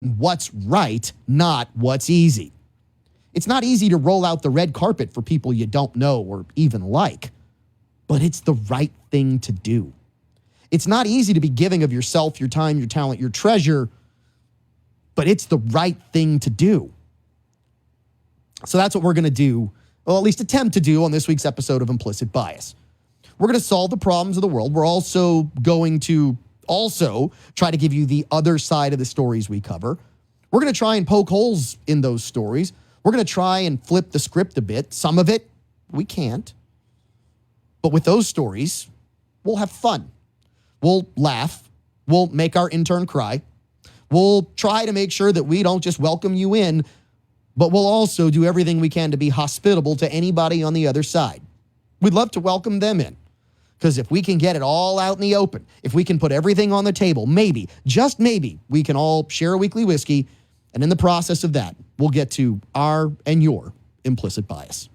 what's right, not what's easy. It's not easy to roll out the red carpet for people you don't know or even like, but it's the right thing to do. It's not easy to be giving of yourself, your time, your talent, your treasure, but it's the right thing to do. So that's what we're going to do, well, at least attempt to do on this week's episode of Implicit Bias. We're going to solve the problems of the world. We're also going to try to give you the other side of the stories we cover. We're going to try and poke holes in those stories. We're going to try and flip the script a bit. Some of it, we can't. But with those stories, we'll have fun. We'll laugh. We'll make our intern cry. We'll try to make sure that we don't just welcome you in, but we'll also do everything we can to be hospitable to anybody on the other side. We'd love to welcome them in. Because if we can get it all out in the open, if we can put everything on the table, maybe, just maybe, we can all share a weekly whiskey. And in the process of that, we'll get to our and your implicit bias.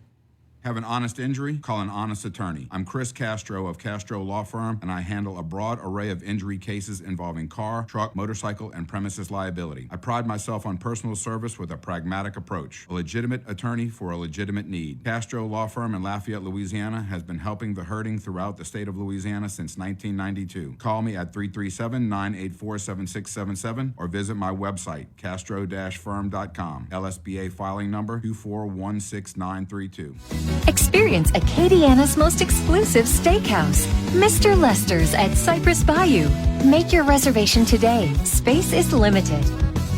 Have an honest injury? Call an honest attorney. I'm Chris Castro of Castro Law Firm, and I handle a broad array of injury cases involving car, truck, motorcycle, and premises liability. I pride myself on personal service with a pragmatic approach. A legitimate attorney for a legitimate need. Castro Law Firm in Lafayette, Louisiana has been helping the hurting throughout the state of Louisiana since 1992. Call me at 337-984-7677 or visit my website, castro-firm.com. LSBA filing number 2416932. Experience Acadiana's most exclusive steakhouse, Mr. Lester's at Cypress Bayou. Make your reservation today. Space is limited.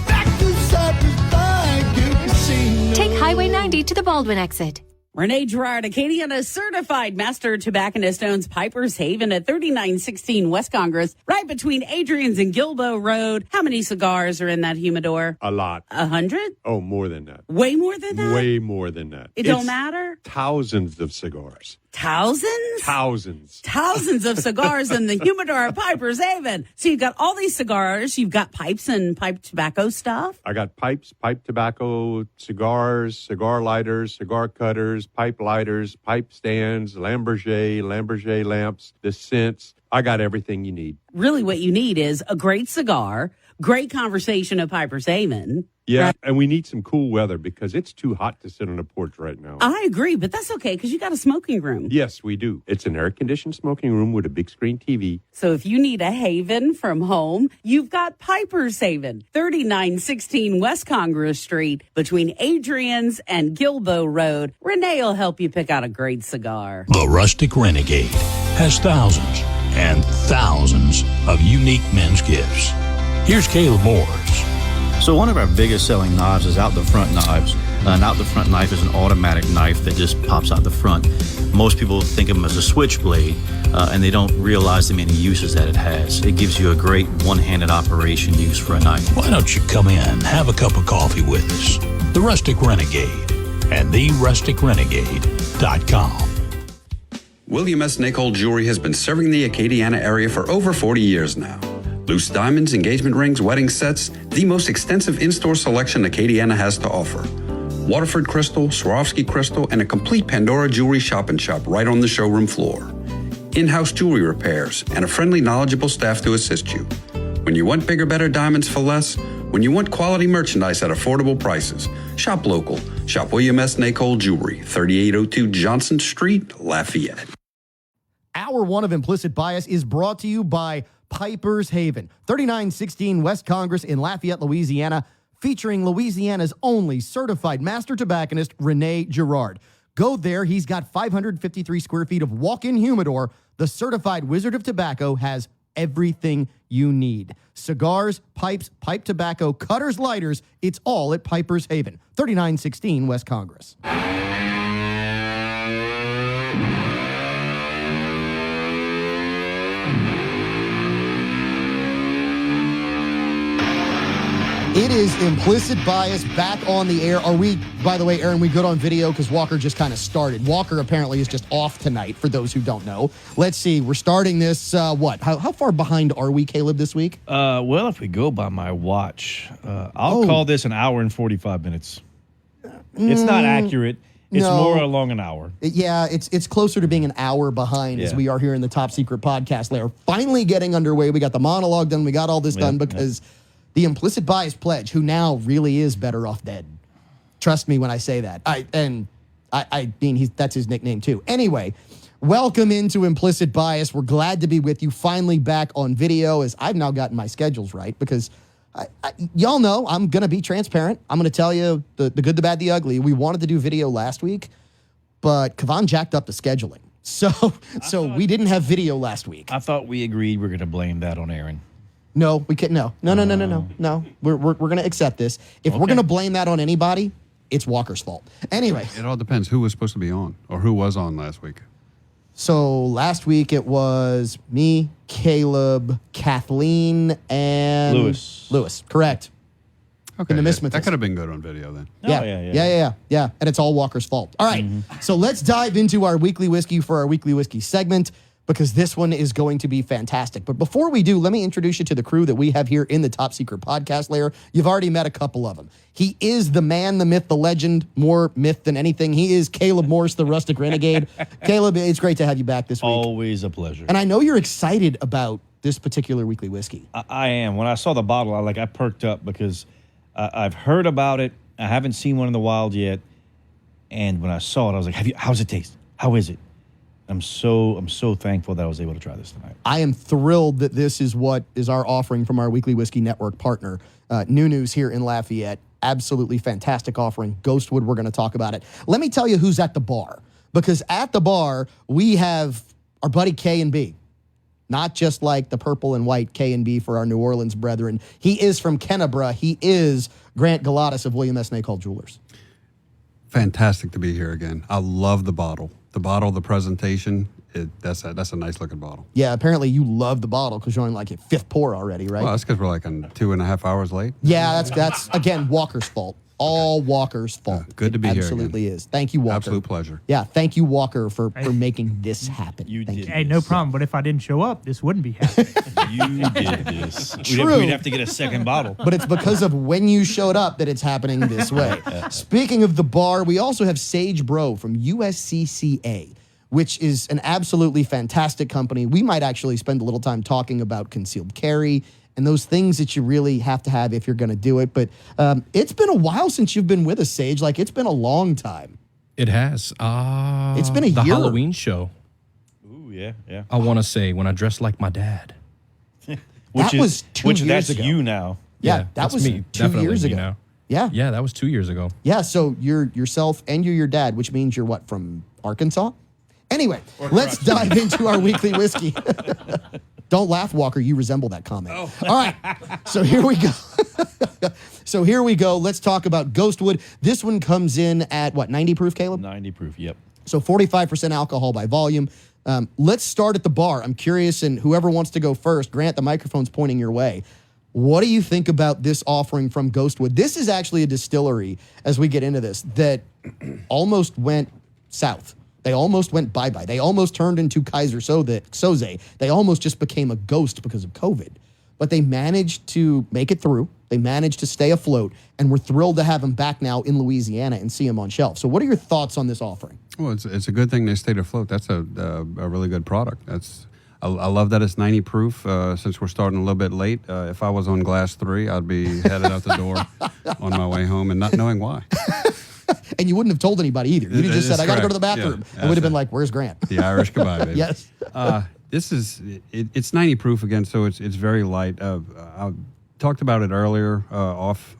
Back to Cypress Bayou. Take Highway 90 to the Baldwin exit. Renee Girard, Acadiana certified master tobacconist, owns Piper's Haven at 3916 West Congress, right between Adrian's and Gilbo Road. How many cigars are in that humidor? A lot. 100? Oh, more than that. Way more than that? Way more than that. It don't matter? Thousands of cigars. Thousands? Thousands. Thousands of cigars in the humidor at Piper's Haven. So you've got all these cigars. You've got pipes and pipe tobacco stuff. I got pipes, pipe tobacco, cigars, cigar lighters, cigar cutters, pipe lighters, pipe stands, Lamborghini lamps, the scents. I got everything you need. Really what you need is a great cigar, great conversation at Piper's Haven. Yeah, right? And we need some cool weather because it's too hot to sit on a porch right now. I agree, but that's okay because you got a smoking room. Yes, we do. It's an air-conditioned smoking room with a big screen TV. So if you need a haven from home, you've got Piper's Haven, 3916 West Congress Street, between Adrian's and Gilbo Road. Renee will help you pick out a great cigar. The Rustic Renegade has thousands and thousands of unique men's gifts. Here's Caleb Moores. So one of our biggest selling knives is out the front knives. An out the front knife is an automatic knife that just pops out the front. Most people think of them as a switchblade, and they don't realize the many uses that it has. It gives you a great one-handed operation use for a knife. Why don't you come in, have a cup of coffee with us? The Rustic Renegade and therusticrenegade.com. William S. Nicol Jewelry has been serving the Acadiana area for over 40 years now. Loose diamonds, engagement rings, wedding sets, the most extensive in-store selection Acadiana has to offer. Waterford crystal, Swarovski crystal, and a complete Pandora jewelry shop right on the showroom floor. In-house jewelry repairs, and a friendly, knowledgeable staff to assist you. When you want bigger, better diamonds for less, when you want quality merchandise at affordable prices, shop local. Shop William S. Nicol Jewelry, 3802 Johnson Street, Lafayette. Hour one of Implicit Bias is brought to you by Piper's Haven, 3916 West Congress in Lafayette, Louisiana, featuring Louisiana's only certified master tobacconist, Renee Girard. Go there. He's got 553 square feet of walk-in humidor. The certified Wizard of Tobacco has everything you need. Cigars, pipes, pipe tobacco, cutters, lighters. It's all at Piper's Haven, 3916 West Congress. It is Implicit Bias back on the air. Are we, by the way, Aaron, we good on video? Because Walker just kind of started. Walker apparently is just off tonight, for those who don't know. Let's see. We're starting this, what? How far behind are we, Caleb, this week? Well, if we go by my watch, I'll call this an hour and 45 minutes. It's not accurate. It's more along an hour. Yeah, it's closer to being an hour behind as we are here in the Top Secret Podcast layer. Finally getting underway. We got the monologue done. We got all this done because the Implicit Bias Pledge, who now really is better off dead. Trust me when I say that. I mean, that's his nickname too. Anyway, welcome into Implicit Bias. We're glad to be with you finally back on video, as I've now gotten my schedules right, because y'all know I'm going to be transparent. I'm going to tell you the good, the bad, the ugly. We wanted to do video last week, but Cavan jacked up the scheduling. So we didn't have video last week. I thought we agreed we're going to blame that on Aaron. No, we can't. No. We're going to accept this. If we're going to blame that on anybody, it's Walker's fault. Anyway. It all depends who was supposed to be on or who was on last week. So last week it was me, Caleb, Kathleen, and Lewis. Correct. Okay. In the that could have been good on video then. Yeah. And it's all Walker's fault. All right. So let's dive into our weekly whiskey for our weekly whiskey segment, because this one is going to be fantastic. But before we do, let me introduce you to the crew that we have here in the Top Secret Podcast layer. You've already met a couple of them. He is the man, the myth, the legend, more myth than anything. He is Caleb Morse, the Rustic Renegade. Caleb, it's great to have you back this week. Always a pleasure. And I know you're excited about this particular weekly whiskey. I am. When I saw the bottle, I perked up because I've heard about it. I haven't seen one in the wild yet. And when I saw it, I was like, how's it taste? How is it? I'm so thankful that I was able to try this tonight. I am thrilled that this is what is our offering from our Weekly Whiskey Network partner, New News here in Lafayette. Absolutely fantastic offering. Ghostwood, we're going to talk about it. Let me tell you who's at the bar, because at the bar, we have our buddy K&B. Not just like the purple and white K&B for our New Orleans brethren. He is from Kennebra. He is Grant Galatas of William S. Nacol Jewelers. Fantastic to be here again. I love the bottle. The presentation, that's a nice looking bottle. Yeah, apparently you love the bottle because you're on like your fifth pour already, right? Well, that's because we're like 2.5 hours late. Yeah, that's again, Walker's fault. All Walker's fault. Good to be here. Absolutely is. Thank you, Walker. Absolute pleasure. Yeah, thank you, Walker, for making this happen. You did. Hey, no problem. But if I didn't show up, this wouldn't be happening. You did this. True. We'd have to get a second bottle. But it's because of when you showed up that it's happening this way. Speaking of the bar, we also have Sage Bro from USCCA, which is an absolutely fantastic company. We might actually spend a little time talking about concealed carry and those things that you really have to have if you're going to do it. But it's been a while since you've been with us, Sage. Like, it's been a long time. It has. It's been a year. The Halloween show. Ooh, yeah. I want to say when I dressed like my dad. That was 2 years that's ago. you now. Yeah, that was me. 2 Definitely years me ago. now. Yeah. Yeah, that was 2 years ago. Yeah, so you're yourself and you're your dad, which means you're what, from Arkansas? Anyway, let's dive into our weekly whiskey. Don't laugh, Walker. You resemble that comment. Oh. All right. So here we go. Let's talk about Ghostwood. This one comes in at what, 90 proof, Caleb? 90 proof, yep. So 45% alcohol by volume. Let's start at the bar. I'm curious, and whoever wants to go first, Grant, the microphone's pointing your way. What do you think about this offering from Ghostwood? This is actually a distillery, as we get into this, that almost went south. They almost went bye-bye. They almost turned into Kaiser Soze. They almost just became a ghost because of COVID. But they managed to make it through. They managed to stay afloat, and we're thrilled to have them back now in Louisiana and see them on shelf. So what are your thoughts on this offering? Well, it's a good thing they stayed afloat. That's a really good product. I love that it's 90 proof. Since we're starting a little bit late, if I was on glass 3, I'd be headed out the door on my way home and not knowing why. And you wouldn't have told anybody either. You'd have just said, I got to go to the bathroom. Yeah, and would have been like, where's Grant? The Irish goodbye, baby. Yes. It's 90 proof again, so it's very light. I talked about it earlier off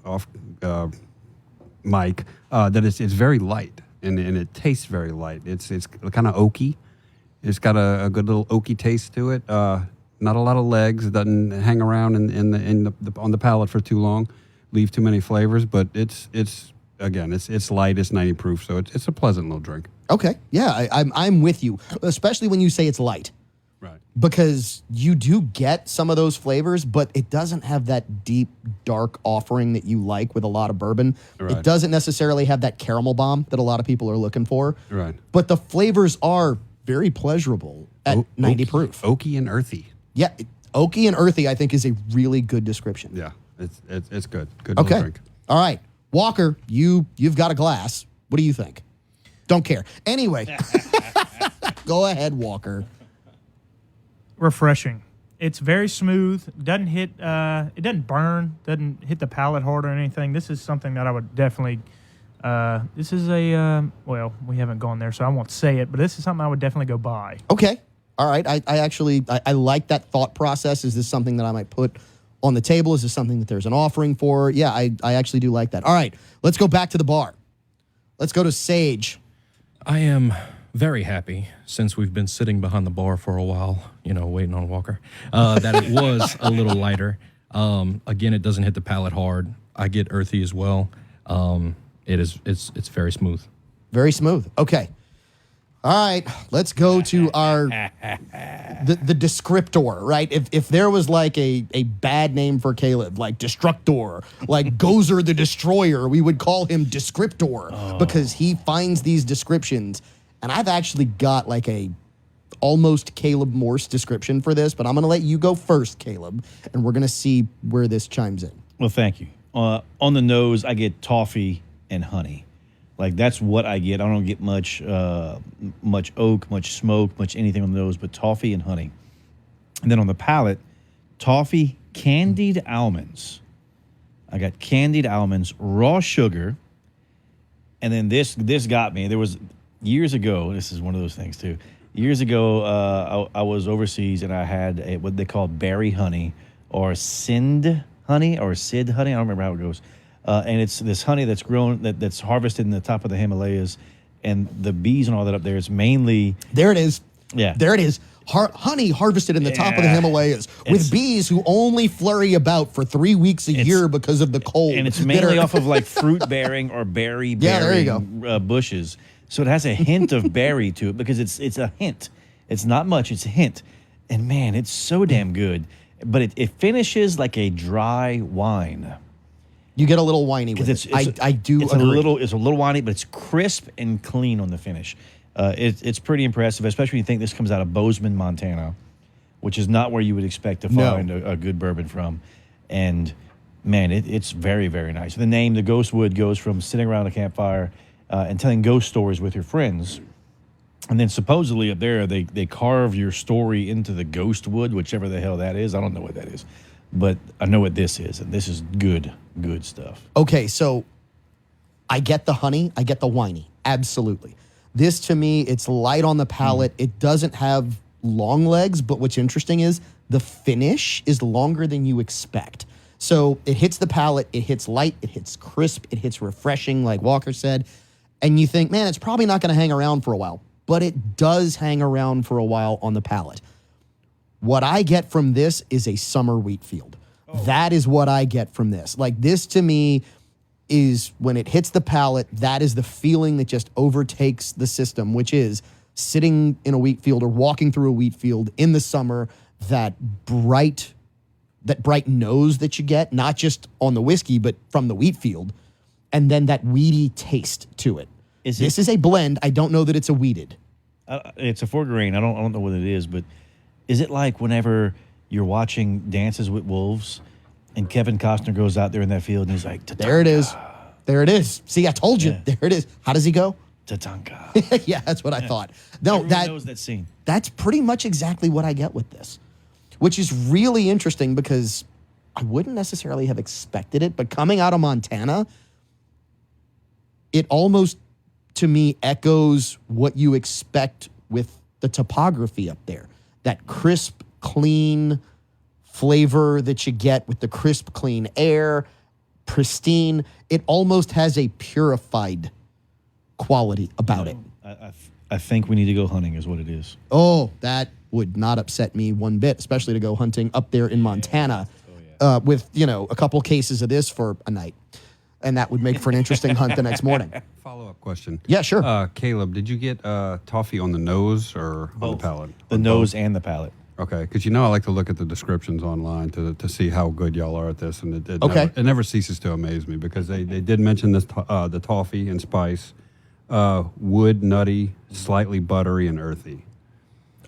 mic, that it's very light and it tastes very light. It's kind of oaky. It's got a good little oaky taste to it. Not a lot of legs. It doesn't hang around on the palate for too long, leave too many flavors. But it's light. It's 90 proof, so it's a pleasant little drink. Okay, yeah, I'm with you, especially when you say it's light. Right. Because you do get some of those flavors, but it doesn't have that deep, dark offering that you like with a lot of bourbon. Right. It doesn't necessarily have that caramel bomb that a lot of people are looking for. Right. But the flavors are very pleasurable at 90 proof. Oaky and earthy. Yeah, oaky and earthy, I think, is a really good description. Yeah, it's good. Good okay. little drink. All right. Walker, you've got a glass. What do you think? Don't care. Anyway, go ahead, Walker. Refreshing. It's very smooth. Doesn't hit. It doesn't burn. Doesn't hit the palate hard or anything. This is something that I would definitely. This is a well, we haven't gone there, so I won't say it. But this is something I would definitely go buy. Okay. All right. I actually like that thought process. Is this something that I might put on the table? Is this something that there's an offering for? Yeah, I actually do like that. All right. Let's go back to the bar. Let's go to Sage. I am very happy, since we've been sitting behind the bar for a while, waiting on Walker, that it was a little lighter. Again, it doesn't hit the palate hard. I get earthy as well. It's very smooth. Very smooth. Okay. All right. Let's go to our the descriptor, right? If there was like a bad name for Caleb, like Destructor, like Gozer the Destroyer, we would call him Descriptor because he finds these descriptions. And I've actually got like a almost Caleb Morse description for this, but I'm going to let you go first, Caleb, and we're going to see where this chimes in. Well, thank you. On the nose, I get toffee and honey. Like, that's what I get. I don't get much oak, much smoke, much anything on the nose, but toffee and honey. And then on the palate, toffee, candied almonds. I got candied almonds, raw sugar, and then this got me. There was... Years ago, this is one of those things too. Years ago, I was overseas and I had what they call berry honey or Sind honey or Sid honey. I don't remember how it goes. And it's this honey that's grown, that's harvested in the top of the Himalayas. And the bees and all that up there is mainly... There it is. Yeah. There it is. Honey harvested in the top of the Himalayas with bees who only flurry about for 3 weeks a year because of the cold. And it's mainly off of like fruit-bearing or berry-bearing there you go. Bushes. So it has a hint of berry to it because it's a hint. It's not much. It's a hint. And, man, it's so damn good. But it finishes like a dry wine. You get a little whiny with it. I do agree. It's a little whiny, but it's crisp and clean on the finish. It's pretty impressive, especially when you think this comes out of Bozeman, Montana, which is not where you would expect to find a good bourbon from. And, man, it's very, very nice. The name, the Ghostwood, goes from sitting around a campfire and telling ghost stories with your friends. And then supposedly up there, they carve your story into the ghost wood, whichever the hell that is. I don't know what that is. But I know what this is, and this is good stuff. Okay, so I get the honey. I get the whiny. Absolutely. This, to me, it's light on the palate. It doesn't have long legs, but what's interesting is the finish is longer than you expect. So it hits the palate. It hits light. It hits crisp. It hits refreshing, like Walker said. And you think, man, it's probably not going to hang around for a while. But it does hang around for a while on the palate. What I get from this is a summer wheat field. That is what I get from this. Like, this to me is, when it hits the palate, that is the feeling that just overtakes the system, which is sitting in a wheat field or walking through a wheat field in the summer, that bright nose that you get, not just on the whiskey, but from the wheat field, and then that weedy taste to it. This is a blend. I don't know that it's a wheated. It's a 4 grain. I don't know what it is, but is it like whenever you're watching Dances with Wolves and Kevin Costner goes out there in that field and he's like, Tatanka. There it is. There it is. See, I told you. Yeah. There it is. How does he go? Tatanka. Yeah, that's what I thought. No, everyone knows that scene. That's pretty much exactly what I get with this, which is really interesting because I wouldn't necessarily have expected it, but coming out of Montana, it almost, to me, echoes what you expect with the topography up there. That crisp, clean flavor that you get with the crisp, clean air, pristine. It almost has a purified quality about it. I think we need to go hunting is what it is. Oh, that would not upset me one bit, especially to go hunting up there in Montana with, a couple cases of this for a night. And that would make for an interesting hunt the next morning. Follow-up question. Yeah, sure. Caleb, did you get toffee on the nose or on the palate? The nose and the palate. Okay, because I like to look at the descriptions online to see how good y'all are at this, and it never ceases to amaze me because they did mention this the toffee and spice, wood, nutty, slightly buttery, and earthy.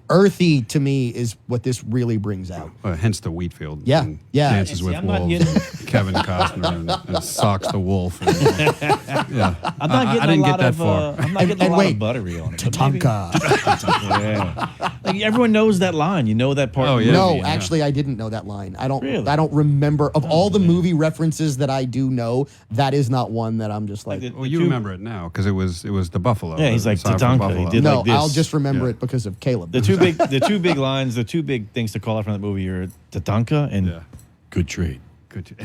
Earthy to me is what this really brings out. Hence the Wheatfield. Yeah, and yeah. Dances with I'm not Wolves. Kevin Costner and Socks the Wolf. Yeah, I'm not getting I didn't a lot get that of. far. I'm not getting a lot wait, of buttery on it. but maybe- Tatanka. Yeah. Like everyone knows that line. You know that part. Oh, of the yeah. No, movie. actually, I didn't know that line. I don't. Really? I don't remember of all the movie references that I do know. That is not one that I'm just like. Like the- Well, you remember it now because it was the buffalo. Yeah, he's like Aside from Tatanka. buffalo. He did no, like this. I'll just remember it because of Caleb. The two big lines, the two big things to call out from that movie are Tatanka and Yeah. good trade. Good.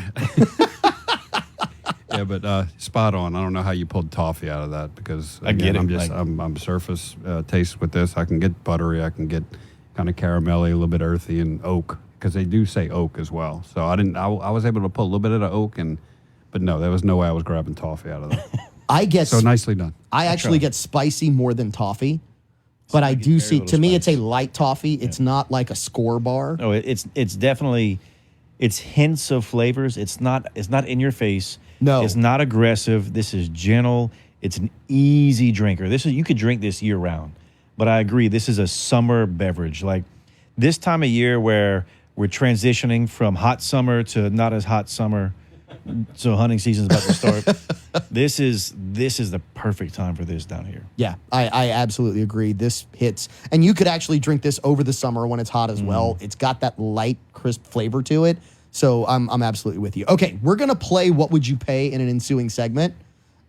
Yeah, but spot on. I don't know how you pulled toffee out of that because I get it, I'm just like- I'm surface taste with this. I can get buttery. I can get kind of caramelly, a little bit earthy, and oak because they do say oak as well. So I didn't. I was able to pull a little bit of the oak, but no, there was no way I was grabbing toffee out of that. I get So nicely done. I actually get spicy more than toffee, but I do see. To me, it's a light toffee. It's not like a score bar. Oh, it's definitely it's hints of flavors. It's not in your face. No. It's not aggressive. This is gentle. It's an easy drinker. You could drink this year round. But I agree, this is a summer beverage. Like this time of year where we're transitioning from hot summer to not as hot summer. So hunting season's about to start. This is the perfect time for this down here. Yeah, I absolutely agree. This hits. And you could actually drink this over the summer when it's hot as well. It's got that light, crisp flavor to it. So I'm absolutely with you. Okay, we're going to play What Would You Pay in an ensuing segment.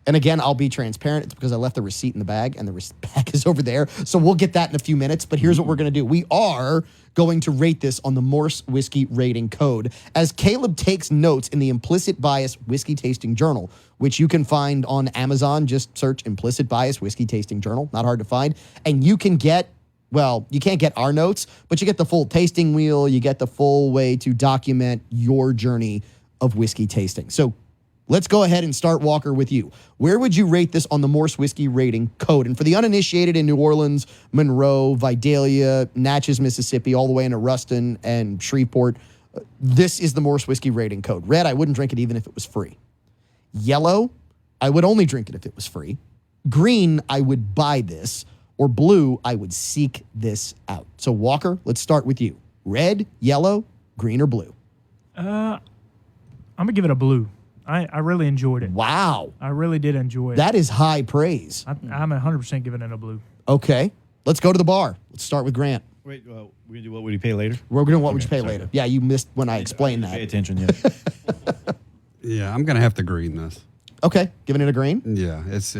And again, I'll be transparent. It's because I left the receipt in the bag, and the bag is over there. So we'll get that in a few minutes. But here's what we're going to do. We are going to rate this on the Morse Whiskey Rating Code as Caleb takes notes in the Implicit Bias Whiskey Tasting Journal, which you can find on Amazon. Just search Implicit Bias Whiskey Tasting Journal. Not hard to find. And you can get, well, you can't get our notes, but you get the full tasting wheel. You get the full way to document your journey of whiskey tasting. So let's go ahead and start, Walker, with you. Where would you rate this on the Morse Whiskey Rating Code? And for the uninitiated in New Orleans, Monroe, Vidalia, Natchez, Mississippi, all the way into Ruston and Shreveport, this is the Morse Whiskey Rating Code. Red, I wouldn't drink it even if it was free. Yellow, I would only drink it if it was free. Green, I would buy this. Or blue, I would seek this out. So, Walker, let's start with you. Red, yellow, green, or blue? I'm going to give it a blue. I really enjoyed it. Wow. I really did enjoy it. That is high praise. I'm 100% giving it a blue. Okay. Let's go to the bar. Let's start with Grant. Wait, we're going to do What Would You Pay later? We're going to What Would You Pay sorry. later. Yeah, you missed when I explained Pay that. attention, yeah. Yeah, I'm gonna have to green this. Okay, giving it a green? Yeah, it's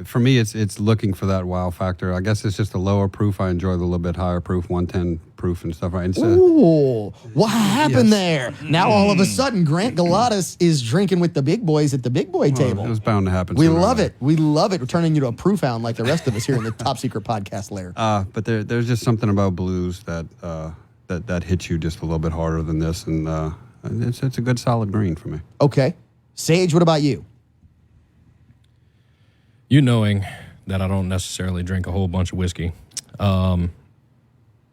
for me. It's looking for that wow factor. I guess it's just a lower proof. I enjoy the little bit higher proof, 110 proof and stuff. And Ooh, what happened yes. there? Now all of a sudden, Grant Galatas is drinking with the big boys at the big boy table. It was bound to happen. We sooner or love later. it. We love it. We're turning you to a proof hound like the rest of us here in the Top Secret Podcast lair. But there's just something about blues that that hits you just a little bit harder than this, and it's a good solid green for me. Okay. Sage, what about you? You knowing that I don't necessarily drink a whole bunch of whiskey,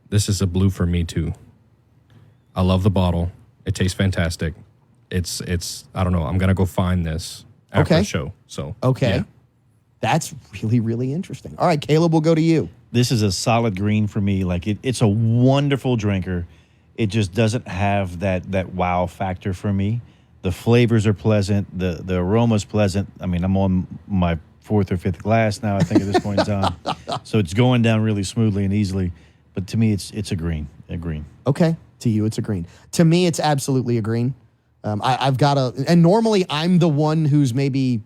this is a blue for me too. I love the bottle. It tastes fantastic. It's I don't know. I'm gonna go find this after Okay. the show. So Okay. yeah. That's really, really interesting. All right, Caleb, we'll go to you. This is a solid green for me. Like it's a wonderful drinker. It just doesn't have that wow factor for me. The flavors are pleasant. The aroma's pleasant. I mean, I'm on my 4th or 5th glass now, I think, at this point in time. So it's going down really smoothly and easily. But to me, it's a green. A green. Okay. To you, it's a green. To me, it's absolutely a green. I've got and normally I'm the one who's maybe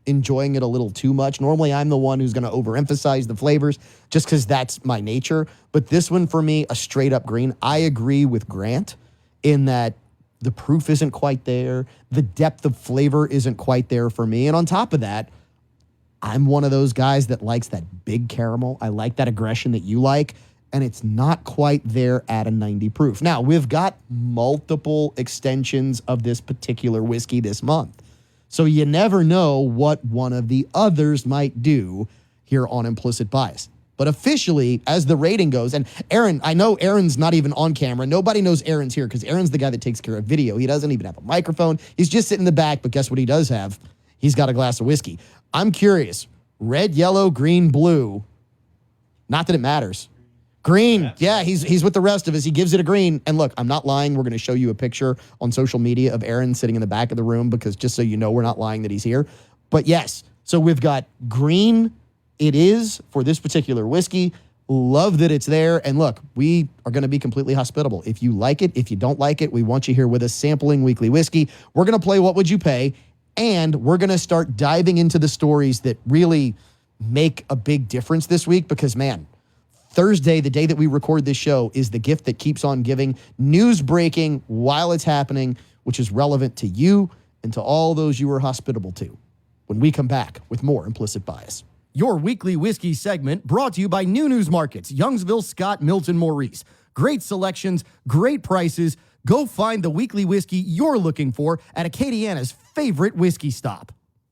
enjoying it a little too much. Normally I'm the one who's going to overemphasize the flavors just because that's my nature. But this one for me, a straight up green. I agree with Grant in that the proof isn't quite there. The depth of flavor isn't quite there for me. And on top of that, I'm one of those guys that likes that big caramel. I like that aggression that you like, and it's not quite there at a 90 proof. Now, we've got multiple extensions of this particular whiskey this month. So you never know what one of the others might do here on Implicit Bias. But officially, as the rating goes, and Aaron, I know Aaron's not even on camera. Nobody knows Aaron's here because Aaron's the guy that takes care of video. He doesn't even have a microphone. He's just sitting in the back, but guess what he does have? He's got a glass of whiskey. I'm curious, red, yellow, green, blue, not that it matters. Green. Yeah, he's with the rest of us. He gives it a green. And look, I'm not lying. We're going to show you a picture on social media of Aaron sitting in the back of the room because just so you know, we're not lying that he's here. But yes, so we've got green. It is for this particular whiskey. Love that it's there. And look, we are going to be completely hospitable. If you like it, if you don't like it, we want you here with us sampling weekly whiskey. We're going to play What Would You Pay? And we're going to start diving into the stories that really make a big difference this week because, man, Thursday, the day that we record this show, is the gift that keeps on giving. News breaking while it's happening, which is relevant to you and to all those you are hospitable to. When we come back with more Implicit Bias. Your weekly whiskey segment brought to you by New News Markets, Youngsville, Scott, Milton, Maurice. Great selections, great prices. Go find the weekly whiskey you're looking for at Acadiana's favorite whiskey stop.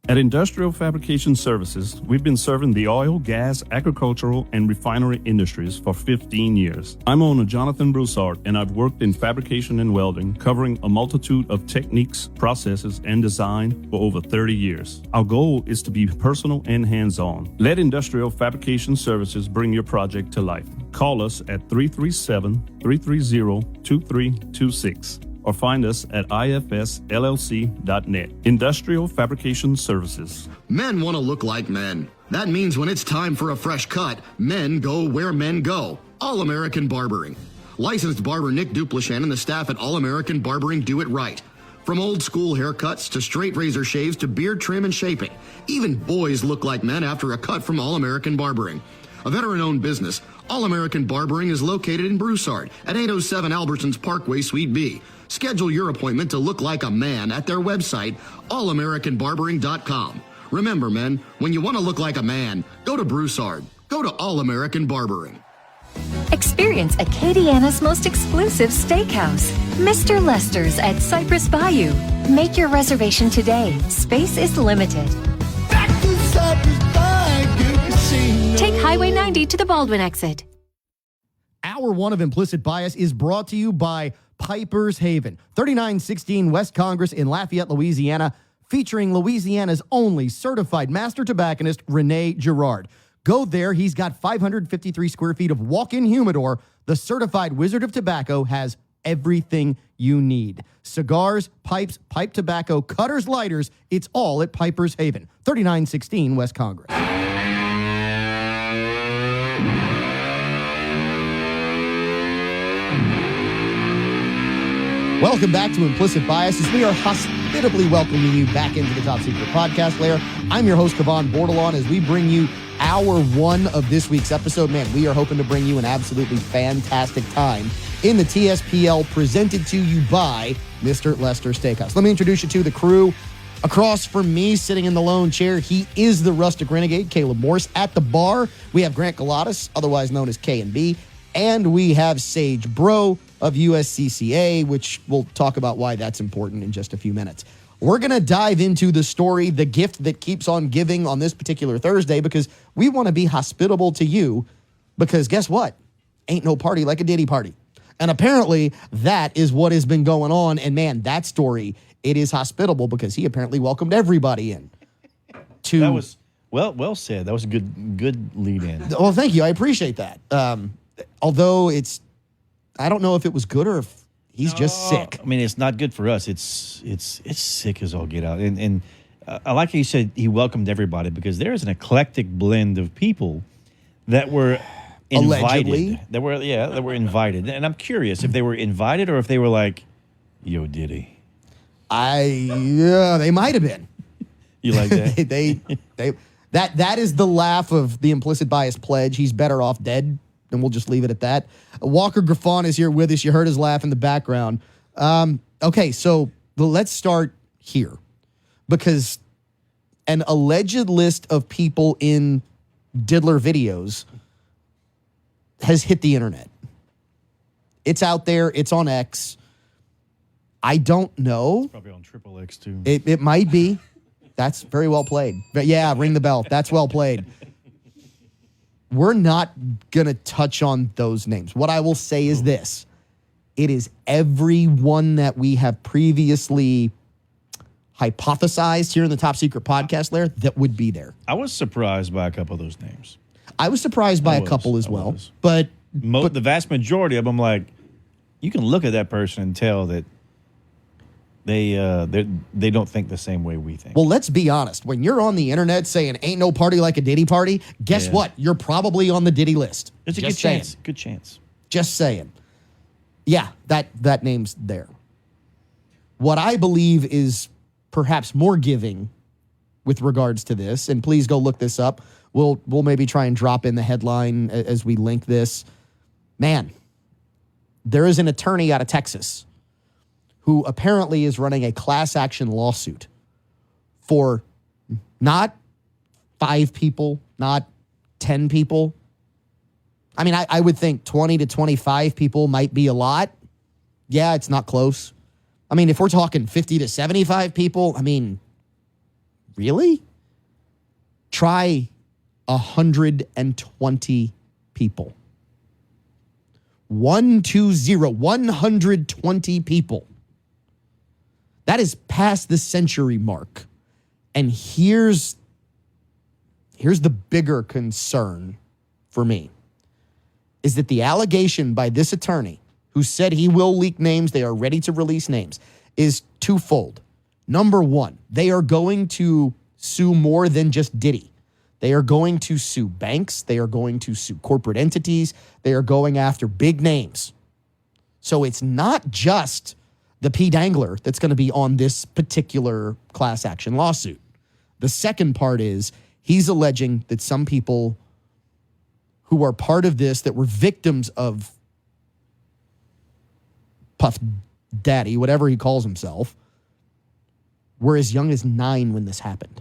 At Industrial Fabrication Services, we've been serving the oil, gas, agricultural, and refinery industries for 15 years. I'm owner Jonathan Broussard, and I've worked in fabrication and welding, covering a multitude of techniques, processes, and design for over 30 years. Our goal is to be personal and hands-on. Let Industrial Fabrication Services bring your project to life. Call us at 337-330-2326. or find us at ifsllc.net. Industrial Fabrication Services. Men want to look like men. That means when it's time for a fresh cut, men go where men go. All-American Barbering. Licensed barber Nick Duplichan and the staff at All-American Barbering do it right. From old school haircuts to straight razor shaves to beard trim and shaping. Even boys look like men after a cut from All-American Barbering. A veteran-owned business, All-American Barbering is located in Broussard at 807 Albertsons Parkway, Suite B. Schedule your appointment to look like a man at their website, allamericanbarbering.com. Remember, men, when you want to look like a man, go to Broussard. Go to All-American Barbering. Experience Acadiana's most exclusive steakhouse, Mr. Lester's at Cypress Bayou. Make your reservation today. Space is limited. Take Highway 90 to the Baldwin exit. Hour one of Implicit Bias is brought to you by Piper's Haven, 3916 West Congress in Lafayette, Louisiana, featuring Louisiana's only certified master tobacconist, Rene Girard. Go there. He's got 553 square feet of walk-in humidor. The certified Wizard of Tobacco has everything you need. Cigars, pipes, pipe tobacco, cutters, lighters. It's all at Piper's Haven, 3916 West Congress. Welcome back to Implicit Bias as we are hospitably welcoming you back into the Top Secret Podcast layer. I'm your host, Cavan Bordelon, as we bring you hour one of this week's episode. Man, we are hoping to bring you an absolutely fantastic time in the TSPL presented to you by Mr. Lester Steakhouse. Let me introduce you to the crew. Across from me, sitting in the lone chair, he is the Rustic Renegade, Caleb Morse. At the bar, we have Grant Galatas, otherwise known as K&B, and we have Sage Bro of USCCA, which we'll talk about why that's important in just a few minutes. We're going to dive into the story, the gift that keeps on giving on this particular Thursday, because we want to be hospitable to you, because guess what? Ain't no party like a Diddy party. And apparently that is what has been going on. And man, that story, it is hospitable because he apparently welcomed everybody in. That was well said. That was a good lead in. Well, thank you. I appreciate that. Although I don't know if it was good or if he's just sick. I mean, it's not good for us. It's sick as all get out. And I like how you said he welcomed everybody, because there is an eclectic blend of people that were invited. Allegedly. That were invited. And I'm curious if they were invited or if they were like, yo, Diddy. They might have been. You like that? That is the laugh of the Implicit Bias pledge. He's better off dead. And we'll just leave it at that. Walker Griffon is here with us. You heard his laugh in the background. Okay, so let's start here. Because an alleged list of people in diddler videos has hit the internet. It's out there. It's on X. I don't know. It's probably on Triple X, too. It might be. That's very well played. But yeah, ring the bell. That's well played. We're not going to touch on those names. What I will say is this. It is everyone that we have previously hypothesized here in the Top Secret Podcast layer that would be there. I was surprised by a couple of those names. I was surprised by a couple as well. But the vast majority of them, like, you can look at that person and tell that they don't think the same way we think. Well, let's be honest. When you're on the internet saying ain't no party like a Diddy party, guess what? You're probably on the Diddy list. There's a Just good saying. chance. Good chance. Just saying. Yeah, that name's there. What I believe is perhaps more giving with regards to this, and please go look this up. We'll maybe try and drop in the headline as we link this. Man, there is an attorney out of Texas who apparently is running a class action lawsuit for not 5 people, not 10 people. I mean, I would think 20 to 25 people might be a lot. Yeah, it's not close. I mean, if we're talking 50 to 75 people, I mean, really? Try 120 people. 120 people. That is past the century mark. And here's the bigger concern for me, is that the allegation by this attorney, who said he will leak names, they are ready to release names, is twofold. Number one, they are going to sue more than just Diddy. They are going to sue banks. They are going to sue corporate entities. They are going after big names. So it's not just the P. Dangler that's going to be on this particular class action lawsuit. The second part is he's alleging that some people who are part of this, that were victims of Puff Daddy, whatever he calls himself, were as young as 9 when this happened.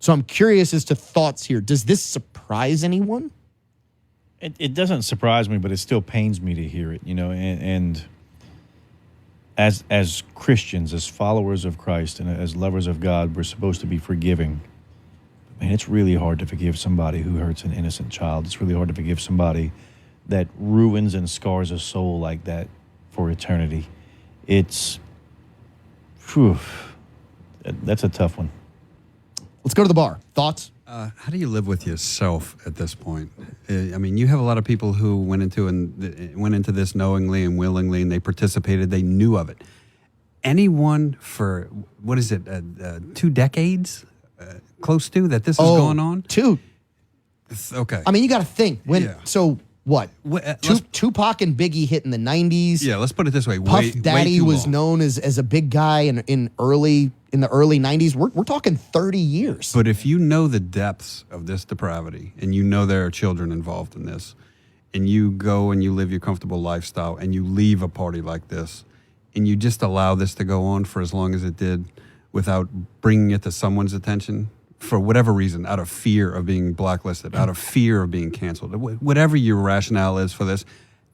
So I'm curious as to thoughts here. Does this surprise anyone? It doesn't surprise me, but it still pains me to hear it, and as Christians, as followers of Christ, and as lovers of God, we're supposed to be forgiving. Man, it's really hard to forgive somebody who hurts an innocent child. It's really hard to forgive somebody that ruins and scars a soul like that for eternity. It's, that's a tough one. Let's go to the bar. Thoughts? How do you live with yourself at this point? I mean, you have a lot of people who went into this knowingly and willingly, and they participated. They knew of it. Anyone for, 2 decades? Close to that this is going on? 2. Okay. I mean, you got to think. So what? Tupac and Biggie hit in the 90s. Yeah, let's put it this way. Puff Daddy was known as a big guy in the early 90s. We're talking 30 years. But if you know the depths of this depravity, and you know there are children involved in this, and you go and you live your comfortable lifestyle, and you leave a party like this, and you just allow this to go on for as long as it did without bringing it to someone's attention, for whatever reason, out of fear of being blacklisted, out of fear of being canceled, whatever your rationale is for this,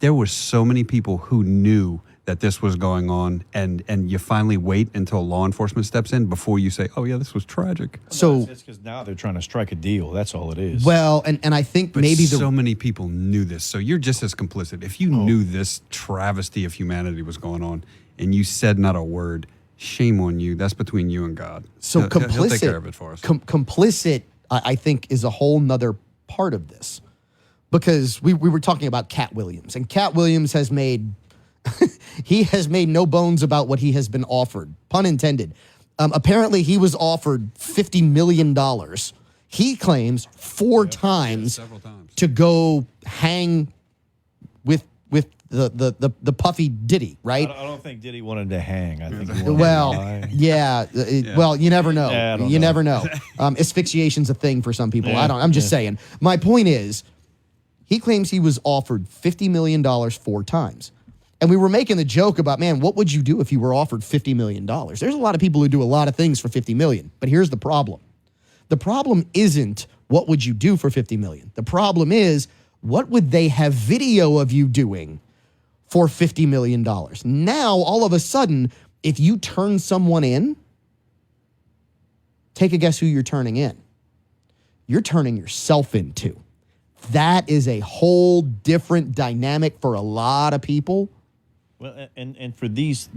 there were so many people who knew that this was going on, and you finally wait until law enforcement steps in before you say, oh, yeah, this was tragic. So it's because now they're trying to strike a deal. That's all it is. Well, and I think maybe so many people knew this, so you're just as complicit. If you knew this travesty of humanity was going on and you said not a word, shame on you. That's between you and God. So complicit, he'll take care of it for us. Complicit, I think, is a whole nother part of this, because we were talking about Cat Williams, and Cat Williams has made he has made no bones about what he has been offered. Pun intended. Apparently, he was offered $50 million. He claims 4 times, several times, to go hang with the puffy Diddy, right? I don't think Diddy wanted to hang. I think he wanted Well, to die. yeah. Well, you never know. Yeah, I don't you know. never know. Asphyxiation's a thing for some people. I'm just saying. My point is, he claims he was offered $50 million 4 times. And we were making the joke about, man, what would you do if you were offered $50 million? There's a lot of people who do a lot of things for $50 million. But here's the problem. The problem isn't what would you do for $50 million. The problem is, what would they have video of you doing for $50 million? Now, all of a sudden, if you turn someone in, take a guess who you're turning in. You're turning yourself in too. That is a whole different dynamic for a lot of people. Well, and for these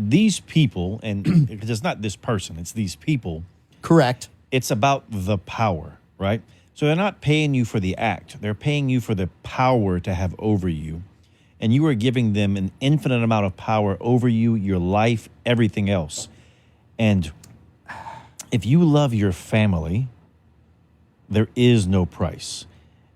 people, and because it's not this person, it's these people. Correct. It's about the power, right? So they're not paying you for the act. They're paying you for the power to have over you. And you are giving them an infinite amount of power over you, your life, everything else. And if you love your family, there is no price.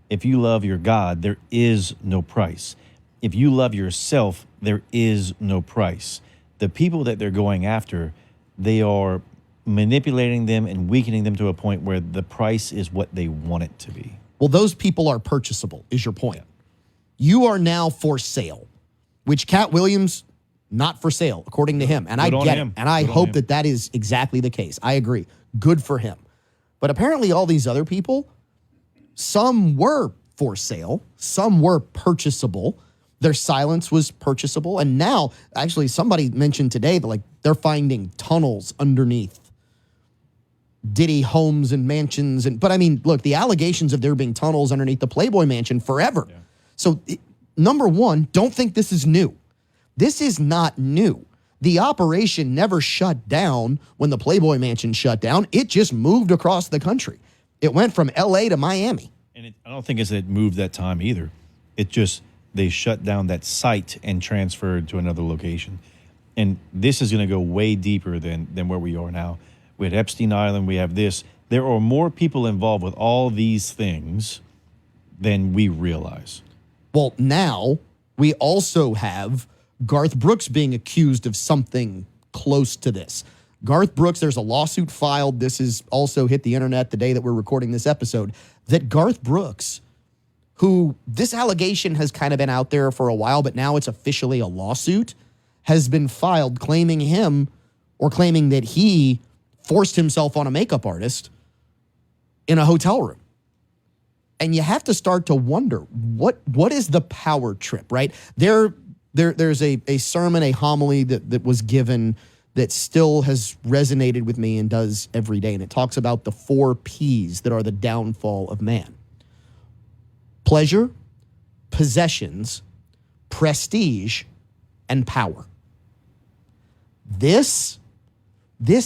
If you love your God, there is no price. If you love yourself, there is no price. The people that they're going after, they are manipulating them and weakening them to a point where the price is what they want it to be. Well, those people are purchasable, is your point. You are now for sale, which Cat Williams, not for sale, according to him. And I get it. And I hope that that is exactly the case. I agree. Good for him. But apparently all these other people, some were for sale, some were purchasable. Their silence was purchasable. And now, actually, somebody mentioned today that like they're finding tunnels underneath Diddy homes and mansions. But I mean, look, the allegations of there being tunnels underneath the Playboy Mansion forever. Yeah. So, number one, don't think this is new. This is not new. The operation never shut down when the Playboy Mansion shut down. It just moved across the country. It went from L.A. to Miami. And I don't think it's that it moved that time either. It just, they shut down that site and transferred to another location. And this is going to go way deeper than where we are now. We had Epstein Island, we have this. There are more people involved with all these things than we realize. Well, now we also have Garth Brooks being accused of something close to this. Garth Brooks, there's a lawsuit filed. This has also hit the internet the day that we're recording this episode, that Garth Brooks, who this allegation has kind of been out there for a while, but now it's officially a lawsuit, has been filed claiming him or claiming that he forced himself on a makeup artist in a hotel room. And you have to start to wonder, what is the power trip, right? There's a sermon, a homily that was given that still has resonated with me and does every day. And it talks about the 4 P's that are the downfall of man: pleasure, possessions, prestige, and power. This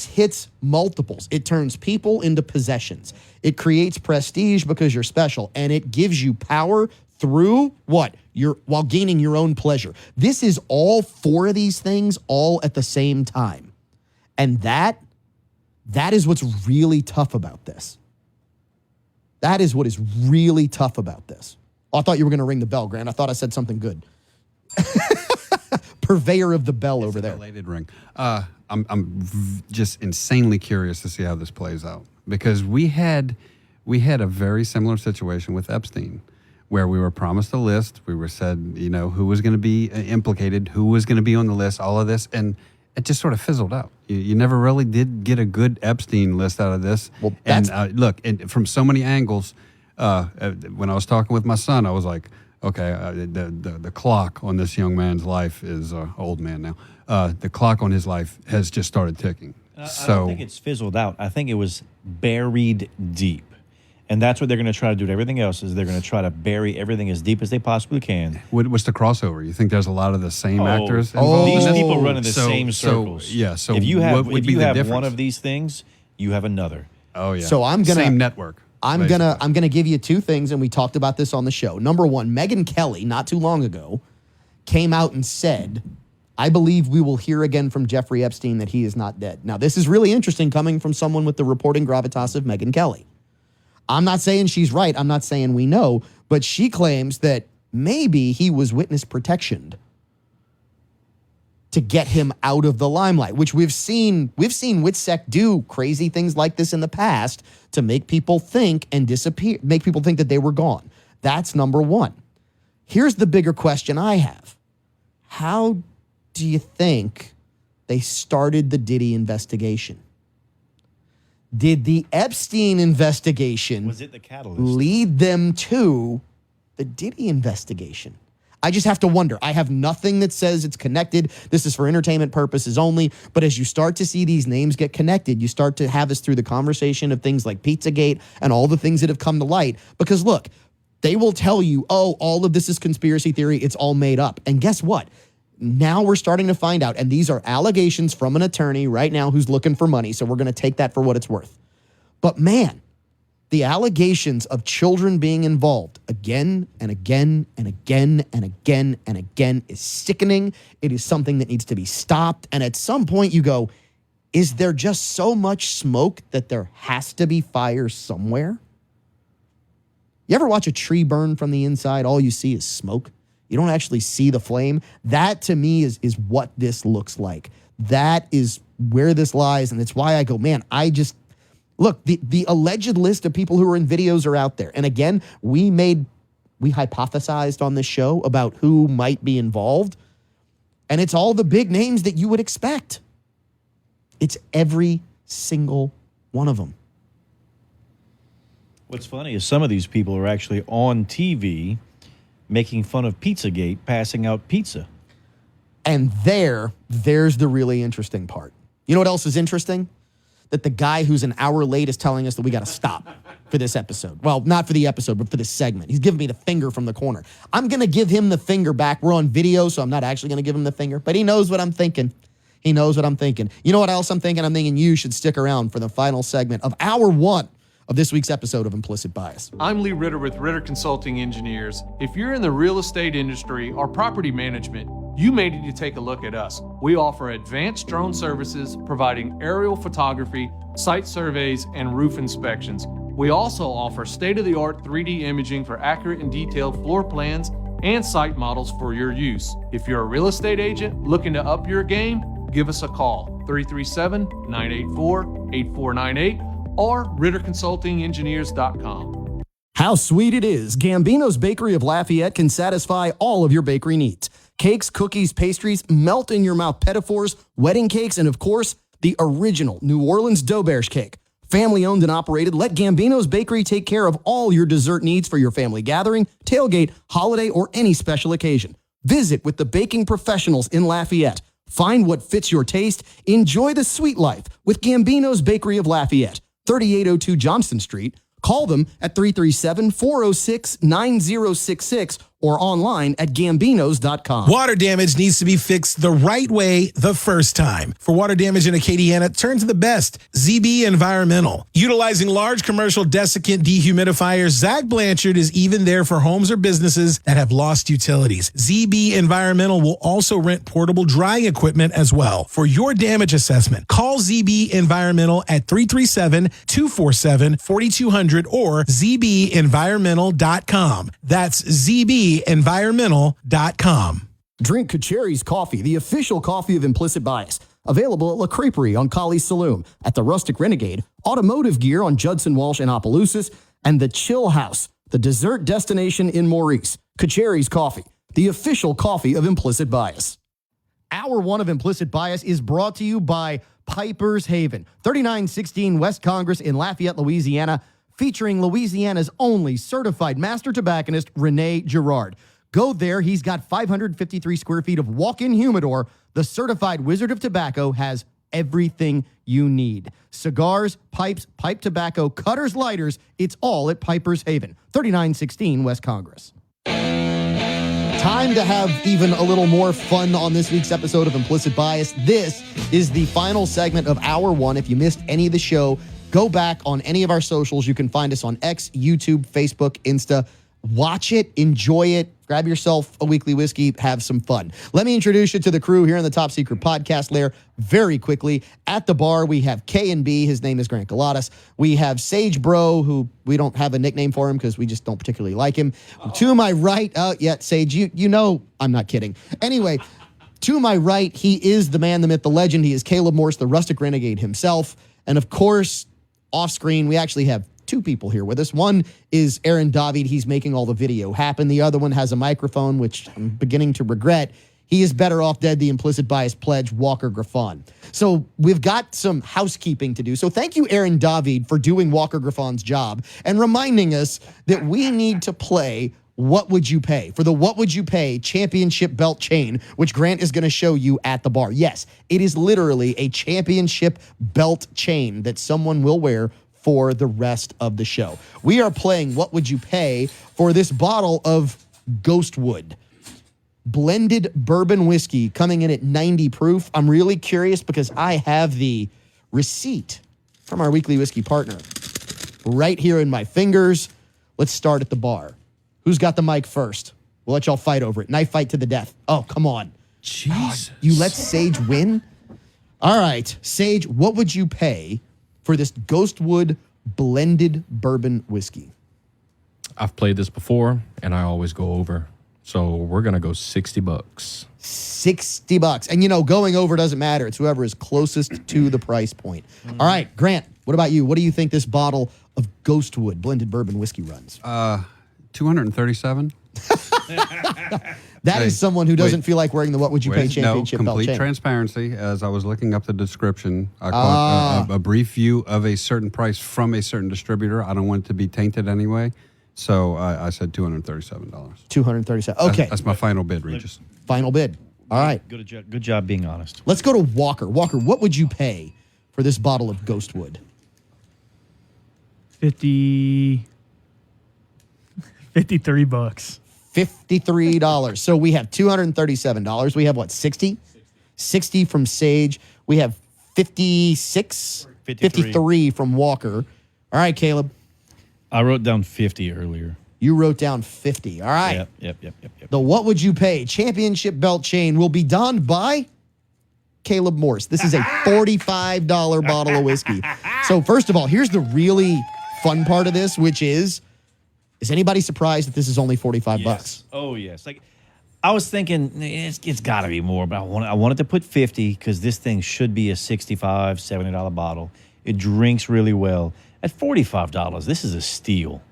hits multiples. It turns people into possessions. It creates prestige because you're special, and it gives you power through what? While gaining your own pleasure. This is all 4 of these things all at the same time. And that is what's really tough about this. That is what is really tough about this. Oh, I thought you were going to ring the bell, Grant. I thought I said something good. Purveyor of the bell over there. Belated ring. I'm just insanely curious to see how this plays out, because we had a very similar situation with Epstein, where we were promised a list. We were said, who was going to be implicated, who was going to be on the list, all of this, and it just sort of fizzled out. You never really did get a good Epstein list out of this. Well, look, from so many angles. When I was talking with my son, I was like, okay, the clock on this young man's life is old man now. The clock on his life has just started ticking. I don't think it's fizzled out. I think it was buried deep. And that's what they're going to try to do to everything else, is they're going to try to bury everything as deep as they possibly can. What's the crossover? You think there's a lot of the same actors involved? These people run in the same circles. So if you have difference? One of these things, you have another. Oh, yeah. So same network. I'm gonna give you 2 things, and we talked about this on the show. Number one, Megyn Kelly, not too long ago, came out and said, "I believe we will hear again from Jeffrey Epstein that he is not dead." Now, this is really interesting coming from someone with the reporting gravitas of Megyn Kelly. I'm not saying she's right. I'm not saying we know, but she claims that maybe he was witness protectioned to get him out of the limelight, which we've seen WITSEC do crazy things like this in the past to make people think and disappear, make people think that they were gone. That's number one. Here's the bigger question I have. How do you think they started the Diddy investigation? Did the Epstein investigation was it the catalyst? Lead them to the Diddy investigation? I just have to wonder. I have nothing that says it's connected. This is for entertainment purposes only. But as you start to see these names get connected, you start to have us through the conversation of things like Pizzagate and all the things that have come to light. Because look, they will tell you, oh, all of this is conspiracy theory. It's all made up. And guess what? Now we're starting to find out, and these are allegations from an attorney right now who's looking for money, so we're going to take that for what it's worth. But man, The allegations of children being involved again and again and again and again and again is sickening. It is something that needs to be stopped. And at some point you go, is there just so much smoke that there has to be fire somewhere? You ever watch a tree burn from the inside? All you see is smoke. You don't actually see the flame. That to me is what this looks like. That is where this lies. And it's why I go, man, look, the alleged list of people who are in videos are out there. And again, we hypothesized on this show about who might be involved. And it's all the big names that you would expect. It's every single one of them. What's funny is some of these people are actually on TV making fun of Pizzagate, passing out pizza. And there's the really interesting part. You know what else is interesting? That the guy who's an hour late is telling us that we got to stop for this episode. Well, not for the episode, but for this segment. He's giving me the finger from the corner. I'm going to give him the finger back. We're on video, so I'm not actually going to give him the finger. But he knows what I'm thinking. He knows what I'm thinking. You know what else I'm thinking? I'm thinking you should stick around for the final segment of hour 1 of this week's episode of Implicit Bias. I'm Lee Ritter with Ritter Consulting Engineers. If you're in the real estate industry or property management, you may need to take a look at us. We offer advanced drone services providing aerial photography, site surveys, and roof inspections. We also offer state-of-the-art 3D imaging for accurate and detailed floor plans and site models for your use. If you're a real estate agent looking to up your game, give us a call, 337-984-8498 or RitterConsultingEngineers.com. How sweet it is. Gambino's Bakery of Lafayette can satisfy all of your bakery needs. Cakes, cookies, pastries, melt-in-your-mouth petitfours, wedding cakes, and of course, the original New Orleans Dauberge cake. Family-owned and operated, let Gambino's Bakery take care of all your dessert needs for your family gathering, tailgate, holiday, or any special occasion. Visit with the baking professionals in Lafayette. Find what fits your taste. Enjoy the sweet life with Gambino's Bakery of Lafayette, 3802 Johnston Street. Call them at 337-406-9066 or online at gambinos.com. Water damage needs to be fixed the right way the first time. For water damage in Acadiana, turn to the best, ZB Environmental. Utilizing large commercial desiccant dehumidifiers, Zach Blanchard is even there for homes or businesses that have lost utilities. ZB Environmental will also rent portable drying equipment as well. For your damage assessment, call ZB Environmental at 337-247-4200 or zbenvironmental.com. That's zbenvironmental.com. Drink Kacheri's Coffee, the official coffee of Implicit Bias. Available at La Creperie on Colley Saloon, at the Rustic Renegade, Automotive Gear on Judson Walsh and Opelousas, and the Chill House, the dessert destination in Maurice. Kacheri's Coffee, the official coffee of Implicit Bias. Hour 1 of Implicit Bias is brought to you by Piper's Haven, 3916 West Congress in Lafayette, Louisiana, featuring Louisiana's only certified master tobacconist, Rene Girard. Go there. He's got 553 square feet of walk-in humidor. The certified Wizard of Tobacco has everything you need. Cigars, pipes, pipe tobacco, cutters, lighters. It's all at Piper's Haven, 3916 West Congress. Time to have even a little more fun on this week's episode of Implicit Bias. This is the final segment of Hour 1. If you missed any of the show, go back on any of our socials. You can find us on X, YouTube, Facebook, Insta. Watch it, enjoy it, grab yourself a weekly whiskey, have some fun. Let me introduce you to the crew here in the Top Secret Podcast Lair very quickly. At the bar, we have K&B. His name is Grant Galatas. We have Sage Bro, who we don't have a nickname for him because we just don't particularly like him. To my right, Sage, you know I'm not kidding. Anyway, to my right, he is the man, the myth, the legend. He is Caleb Morse, the Rustic Renegade himself. And of course, off screen, we actually have two people here with us. One is Aaron David. He's making all the video happen. The other one has a microphone, which I'm beginning to regret. He is better off dead, the Implicit Bias pledge, Walker Griffon. So we've got some housekeeping to do. So thank you, Aaron David, for doing Walker Griffon's job and reminding us that we need to play What Would You Pay? For the What Would You Pay championship belt chain, which Grant is going to show you at the bar. Yes, it is literally a championship belt chain that someone will wear for the rest of the show. We are playing What Would You Pay for this bottle of Ghostwood blended bourbon whiskey coming in at 90 proof. I'm really curious because I have the receipt from our weekly whiskey partner. right here in my fingers. Let's start at the bar. Who's got the mic first? We'll let y'all fight over it. Knife fight to the death. Oh, come on. Jesus. You let Sage win? All right. Sage, what would you pay for this Ghostwood blended bourbon whiskey? I've played this before, and I always go over. So we're going to go $60. $60. And, you know, going over doesn't matter. It's whoever is closest to the price point. All right, Grant, what about you? What do you think this bottle of Ghostwood blended bourbon whiskey runs? $237. That is someone who doesn't feel like wearing the What Would You Pay Championship belt complete chain. transparency. As I was looking up the description, I caught a brief view of a certain price from a certain distributor. I don't want it to be tainted anyway. So I said $237. $237. Okay. That's my final bid, Regis. Final bid. All right. Good job being honest. Let's go to Walker. Walker, what would you pay for this bottle of Ghostwood? $53. $53. So we have $237. We have what, 60? 60 from Sage. We have 53 from Walker. All right, Caleb. I wrote down 50 earlier. You wrote down 50. All right. Yep. The What Would You Pay Championship belt chain will be donned by Caleb Morse. This is a $45 bottle of whiskey. So first of all, here's the really fun part of this, which is anybody surprised that this is only $45? Oh, yes. Like, I was thinking it's got to be more, but I wanted to put 50 because this thing should be a $65, $70 bottle. It drinks really well. At $45, this is a steal.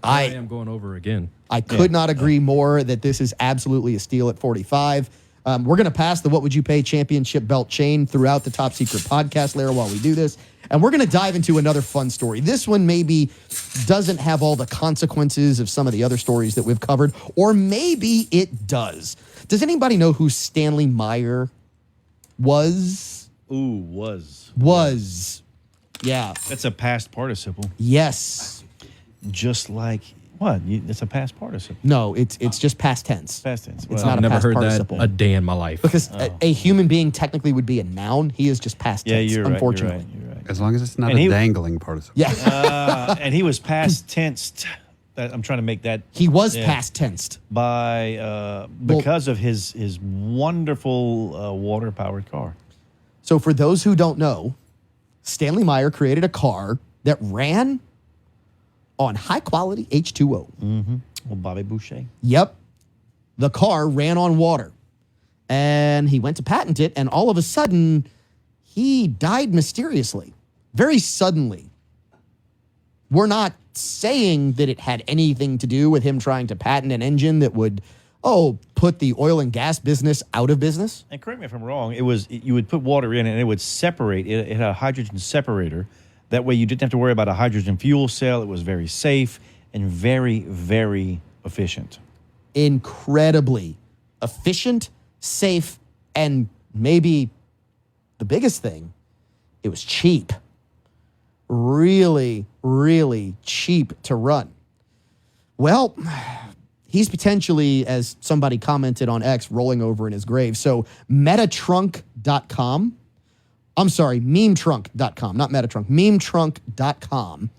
I am going over again. I could not agree more that this is absolutely a steal at 45. We're going to pass the What Would You Pay Championship belt chain throughout the Top Secret podcast layer while we do this. And we're going to dive into another fun story. This one maybe doesn't have all the consequences of some of the other stories that we've covered, or maybe it does. Does anybody know who Stanley Meyer was? Ooh, was. Was. Yeah. That's a past participle. Yes. Just like, what? It's a past participle. No, it's just past tense. Past tense. It's not a never past heard participle. that a day in my life. Because a human being technically would be a noun. He is just past tense, you're unfortunately. You're right. As long as it's not And a he- dangling participle. Yeah. And he was past tensed. I'm trying to make that. He was past tensed. By, because of his wonderful water-powered car. So for those who don't know, Stanley Meyer created a car that ran on high-quality H2O. Mm-hmm. Well, Bobby Boucher. Yep. The car ran on water. And he went to patent it, and all of a sudden, he died mysteriously. Very suddenly. We're not saying that it had anything to do with him trying to patent an engine that would, put the oil and gas business out of business. And correct me if I'm wrong, you would put water in and it would separate. It had a hydrogen separator. That way you didn't have to worry about a hydrogen fuel cell. It was very safe and very, very efficient. Incredibly efficient, safe, and maybe the biggest thing, it was cheap. Really, really cheap to run. Well, he's potentially, as somebody commented on X, rolling over in his grave. So memetrunk.com, not Metatrunk, memetrunk.com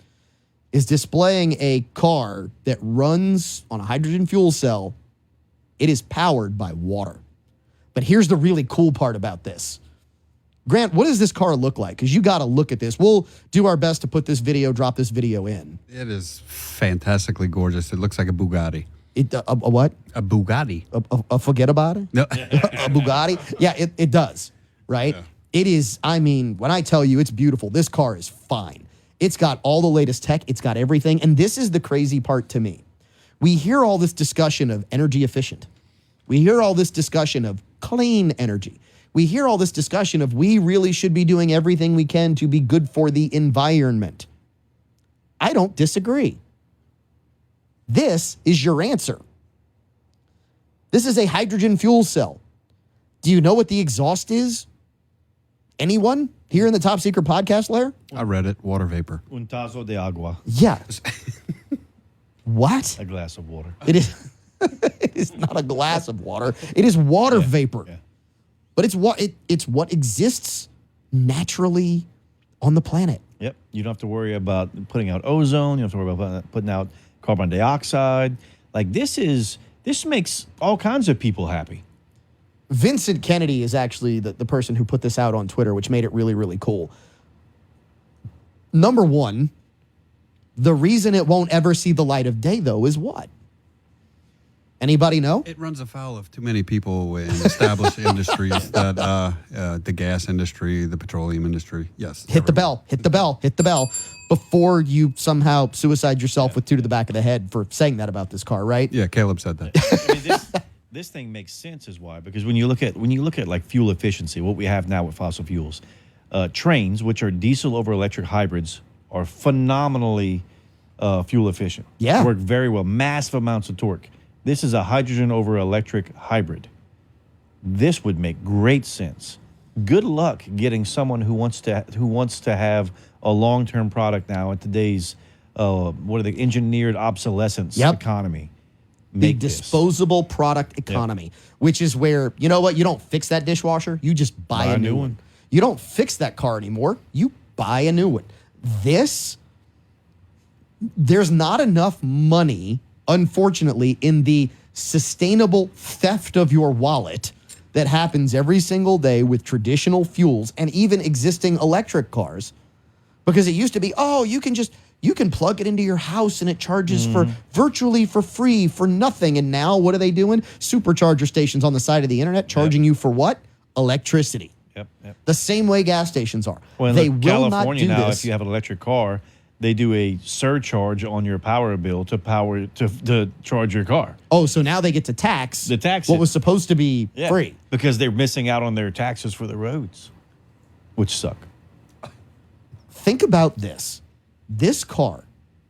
is displaying a car that runs on a hydrogen fuel cell. It is powered by water. But here's the really cool part about this. Grant, what does this car look like? Because you got to look at this. We'll do our best to drop this video in. It is fantastically gorgeous. It looks like a Bugatti. A what? A Bugatti. A forget about it? No. A Bugatti? Yeah, it does, right? Yeah. It is, when I tell you it's beautiful, this car is fine. It's got all the latest tech. It's got everything. And this is the crazy part to me. We hear all this discussion of energy efficient. We hear all this discussion of clean energy. We hear all this discussion of we really should be doing everything we can to be good for the environment. I don't disagree. This is your answer. This is a hydrogen fuel cell. Do you know what the exhaust is? Anyone here in the Top Secret podcast layer? I read it. Water vapor. Un tazo de agua. Yeah. What? A glass of water. It is. It is not a glass of water. It is water vapor. Yeah. But it's what exists naturally on the planet. Yep. You don't have to worry about putting out ozone. You don't have to worry about putting out carbon dioxide. Like this makes all kinds of people happy. Vincent Kennedy is actually the person who put this out on Twitter, which made it really, really cool. Number one, the reason it won't ever see the light of day, though, is what? Anybody know? It runs afoul of too many people in established industries that the gas industry, the petroleum industry. Yes. Hit the bell, hit the bell, hit the bell before you somehow suicide yourself with 2 to the back of the head for saying that about this car, right? Yeah, Caleb said that. I mean, this thing makes sense is why, because when you look at like fuel efficiency, what we have now with fossil fuels, trains, which are diesel over electric hybrids, are phenomenally fuel efficient. Yeah. Work very well, massive amounts of torque. This is a hydrogen over electric hybrid. This would make great sense. Good luck getting someone who wants to have a long-term product now in today's engineered obsolescence economy. The disposable product economy, which is where, you know what, you don't fix that dishwasher, you just buy a new one. You don't fix that car anymore, you buy a new one. There's not enough money, unfortunately, in the sustainable theft of your wallet that happens every single day with traditional fuels and even existing electric cars. Because it used to be, you can plug it into your house and it charges for virtually for free for nothing. And now what are they doing? Supercharger stations on the side of the internet charging you for what? Electricity. Yep. The same way gas stations are. Well, they look, will California not do now, this. if you have an electric car, they do a surcharge on your power bill to charge your car. Oh, so now they get to tax what was supposed to be free. Because they're missing out on their taxes for the roads, which suck. Think about this. This car,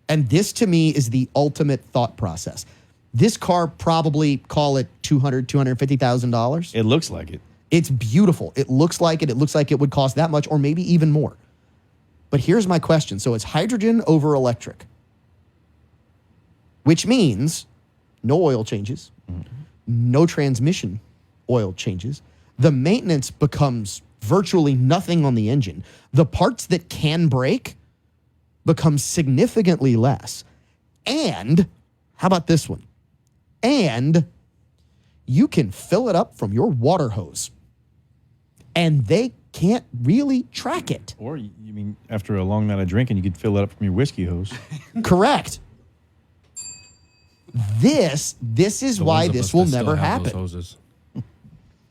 and this to me is the ultimate thought process. This car probably, call it $200,000, $250,000. It looks like it. It's beautiful. It looks like it. It looks like it would cost that much or maybe even more. But here's my question. So it's hydrogen over electric, which means no oil changes, no transmission oil changes. The maintenance becomes virtually nothing on the engine. The parts that can break become significantly less. And how about this one? And you can fill it up from your water hose. And they can't really track it. Or, you mean, after a long night of drinking, you could fill it up from your whiskey hose. Correct. This is why this will never happen.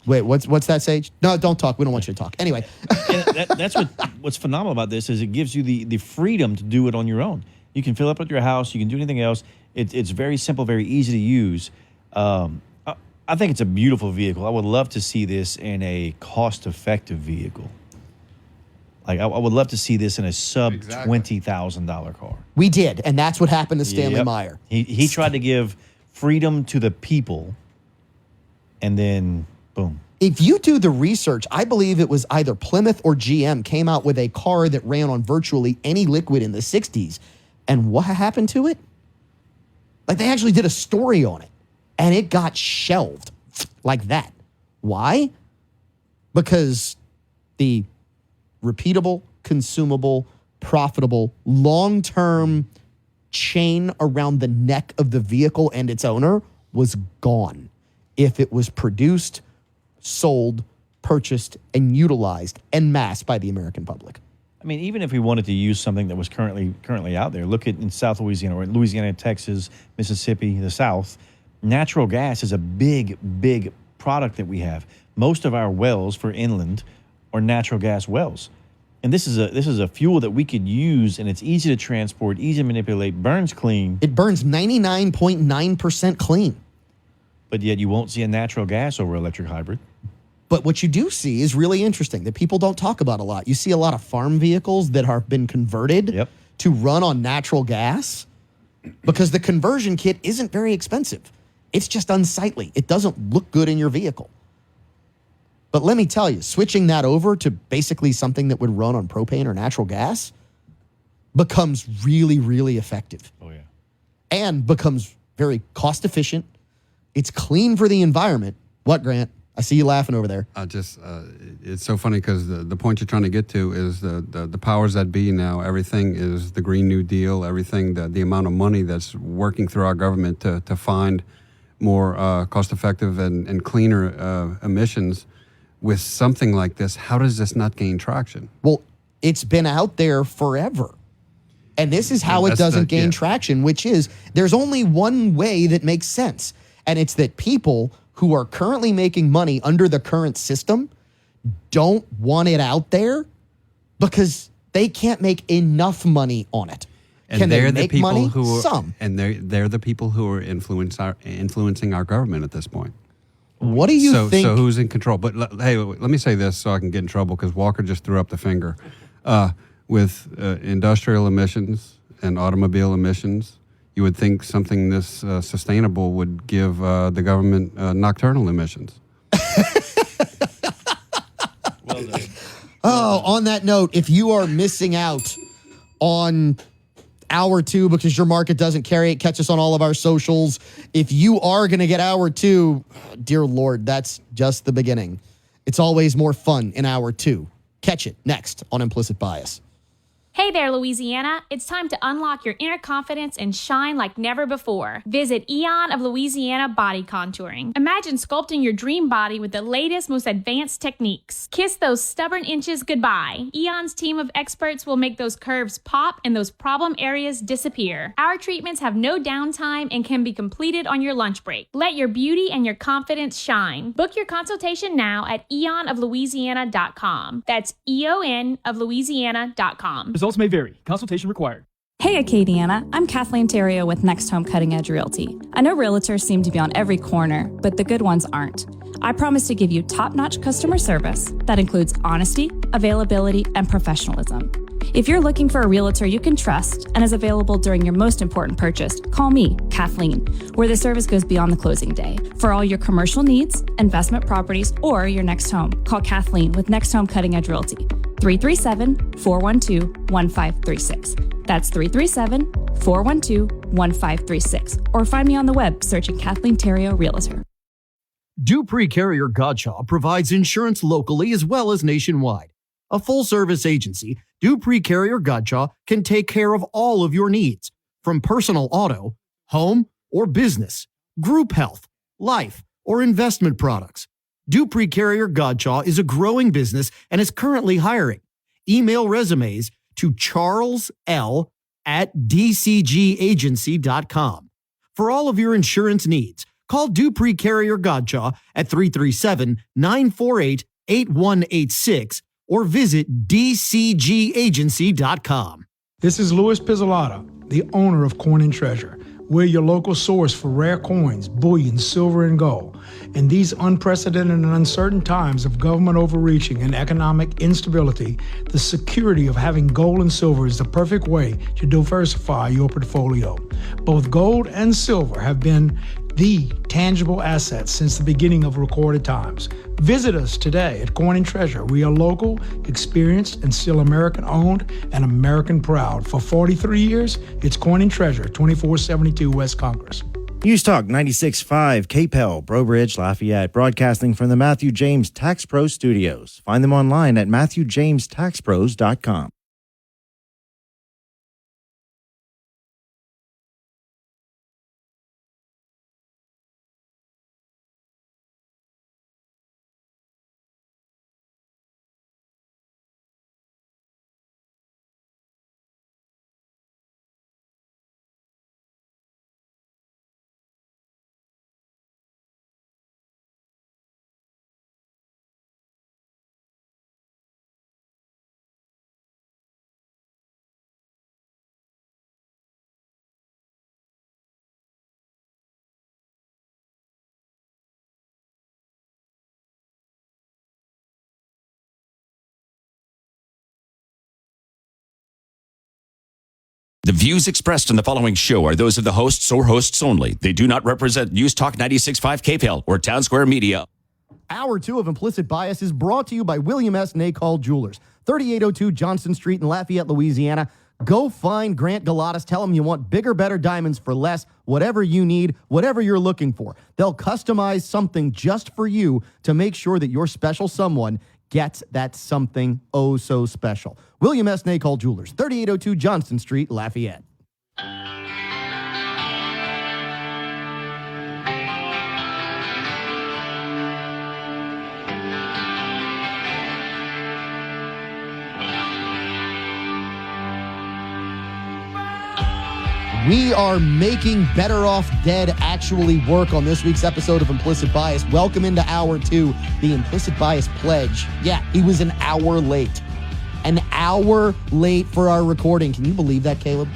Wait, what's that, Sage? No, don't talk. We don't want you to talk. Anyway. That's what's phenomenal about this is it gives you the freedom to do it on your own. You can fill up at your house. You can do anything else. It's very simple, very easy to use. I think it's a beautiful vehicle. I would love to see this in a cost-effective vehicle. Like, I would love to see this in a sub-$20,000 car. We did, and that's what happened to Stanley Meyer. He tried to give freedom to the people, and then, boom. If you do the research, I believe it was either Plymouth or GM came out with a car that ran on virtually any liquid in the 60s. And what happened to it? Like, they actually did a story on it. And it got shelved like that. Why? Because the repeatable, consumable, profitable, long-term chain around the neck of the vehicle and its owner was gone. If it was produced, sold, purchased, and utilized en masse by the American public. I mean, even if we wanted to use something that was currently out there, look at in South Louisiana or in Louisiana, Texas, Mississippi, the South. Natural gas is a big, big product that we have. Most of our wells for inland are natural gas wells. And this is a fuel that we could use, and it's easy to transport, easy to manipulate, burns clean. It burns 99.9% clean. But yet you won't see a natural gas over electric hybrid. But what you do see is really interesting that people don't talk about a lot. You see a lot of farm vehicles that have been converted to run on natural gas because the conversion kit isn't very expensive. It's just unsightly. It doesn't look good in your vehicle. But let me tell you, switching that over to basically something that would run on propane or natural gas becomes really, really effective. Oh, yeah. And becomes very cost efficient. It's clean for the environment. What, Grant? I see you laughing over there. It's so funny because the point you're trying to get to is the powers that be now. Everything is the Green New Deal. Everything, the amount of money that's working through our government to find more cost-effective and cleaner emissions. With something like this, how does this not gain traction? Well, it's been out there forever. And this is how it doesn't gain traction, which is there's only one way that makes sense. And it's that people who are currently making money under the current system don't want it out there because they can't make enough money on it. And Can they're they make the people money? who are, Some. And they're the people who are influencing our government at this point. What do you think? So who's in control? But hey, let me say this so I can get in trouble because Walker just threw up the finger. With industrial emissions and automobile emissions, you would think something this sustainable would give the government nocturnal emissions. Well done. Oh, on that note, if you are missing out on hour 2 because your market doesn't carry it, catch us on all of our socials. If you are going to get hour 2, dear Lord, that's just the beginning. It's always more fun in hour 2. Catch it next on Implicit Bias. Hey there, Louisiana. It's time to unlock your inner confidence and shine like never before. Visit Eon of Louisiana Body Contouring. Imagine sculpting your dream body with the latest, most advanced techniques. Kiss those stubborn inches goodbye. Eon's team of experts will make those curves pop and those problem areas disappear. Our treatments have no downtime and can be completed on your lunch break. Let your beauty and your confidence shine. Book your consultation now at eonoflouisiana.com. That's eonoflouisiana.com. Results may vary. Consultation required. Hey Acadiana, I'm Kathleen Terrio with Next Home Cutting Edge Realty. I know realtors seem to be on every corner, but the good ones aren't. I promise to give you top-notch customer service that includes honesty, availability, and professionalism. If you're looking for a realtor you can trust and is available during your most important purchase, call me, Kathleen, where the service goes beyond the closing day. For all your commercial needs, investment properties, or your next home, call Kathleen with Next Home Cutting Edge Realty. 337-412-1536. That's 337-412-1536. Or find me on the web searching Kathleen Terrio Realtor. Dupree Carrier Godshaw provides insurance locally as well as nationwide. A full-service agency, Dupree Carrier Godshaw can take care of all of your needs, from personal auto, home, or business, group health, life, or investment products. Dupree Carrier Godshaw is a growing business and is currently hiring. Email resumes to charles.l@dcgagency.com. For all of your insurance needs, call Dupree Carrier Godshaw at 337-948-8186 or visit dcgagency.com. This is Louis Pizzolata, the owner of Coin and Treasure. We're your local source for rare coins, bullion, silver, and gold. In these unprecedented and uncertain times of government overreaching and economic instability, the security of having gold and silver is the perfect way to diversify your portfolio. Both gold and silver have been the tangible assets since the beginning of recorded times. Visit us today at Coin and Treasure. We are local, experienced, and still American-owned and American-proud. For 43 years, it's Coin and Treasure, 2472 West Congress. NewsTalk 96.5 KPEL, Breaux Bridge, Lafayette, broadcasting from the Matthew James Tax Pro Studios. Find them online at MatthewJamesTaxPros.com. The views expressed in the following show are those of the hosts or hosts only. They do not represent NewsTalk 96.5 KPEL or Town Square Media. Hour 2 of Implicit Bias is brought to you by William S. Nacall Jewelers, 3802 Johnson Street in Lafayette, Louisiana. Go find Grant Galatas. Tell him you want bigger, better diamonds for less, whatever you need, whatever you're looking for. They'll customize something just for you to make sure that your special someone gets that something oh so special. William S. Nacol Jewelers, 3802 Johnston Street, Lafayette. We are making Better Off Dead actually work on this week's episode of Implicit Bias. Welcome into Hour 2, the Implicit Bias Pledge. Yeah, he was an hour late. An hour late for our recording. Can you believe that, Caleb?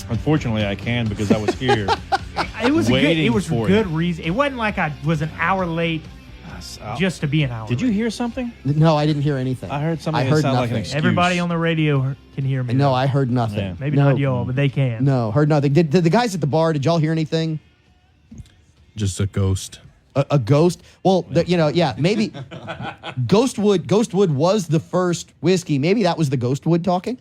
Unfortunately, I can because I was here. It was waiting a for good you. reason. It wasn't like I was an hour late just to be an hour Did you hear something? No, I didn't hear anything. I heard something I that heard sounded like an nothing. excuse. Everybody on the radio can hear me. No, I heard nothing. Yeah. Maybe No. not y'all, but they can. No, heard nothing. Did the guys at the bar, did y'all hear anything? Just a ghost. A ghost? Well, maybe Ghostwood was the first whiskey. Maybe that was the Ghostwood talking?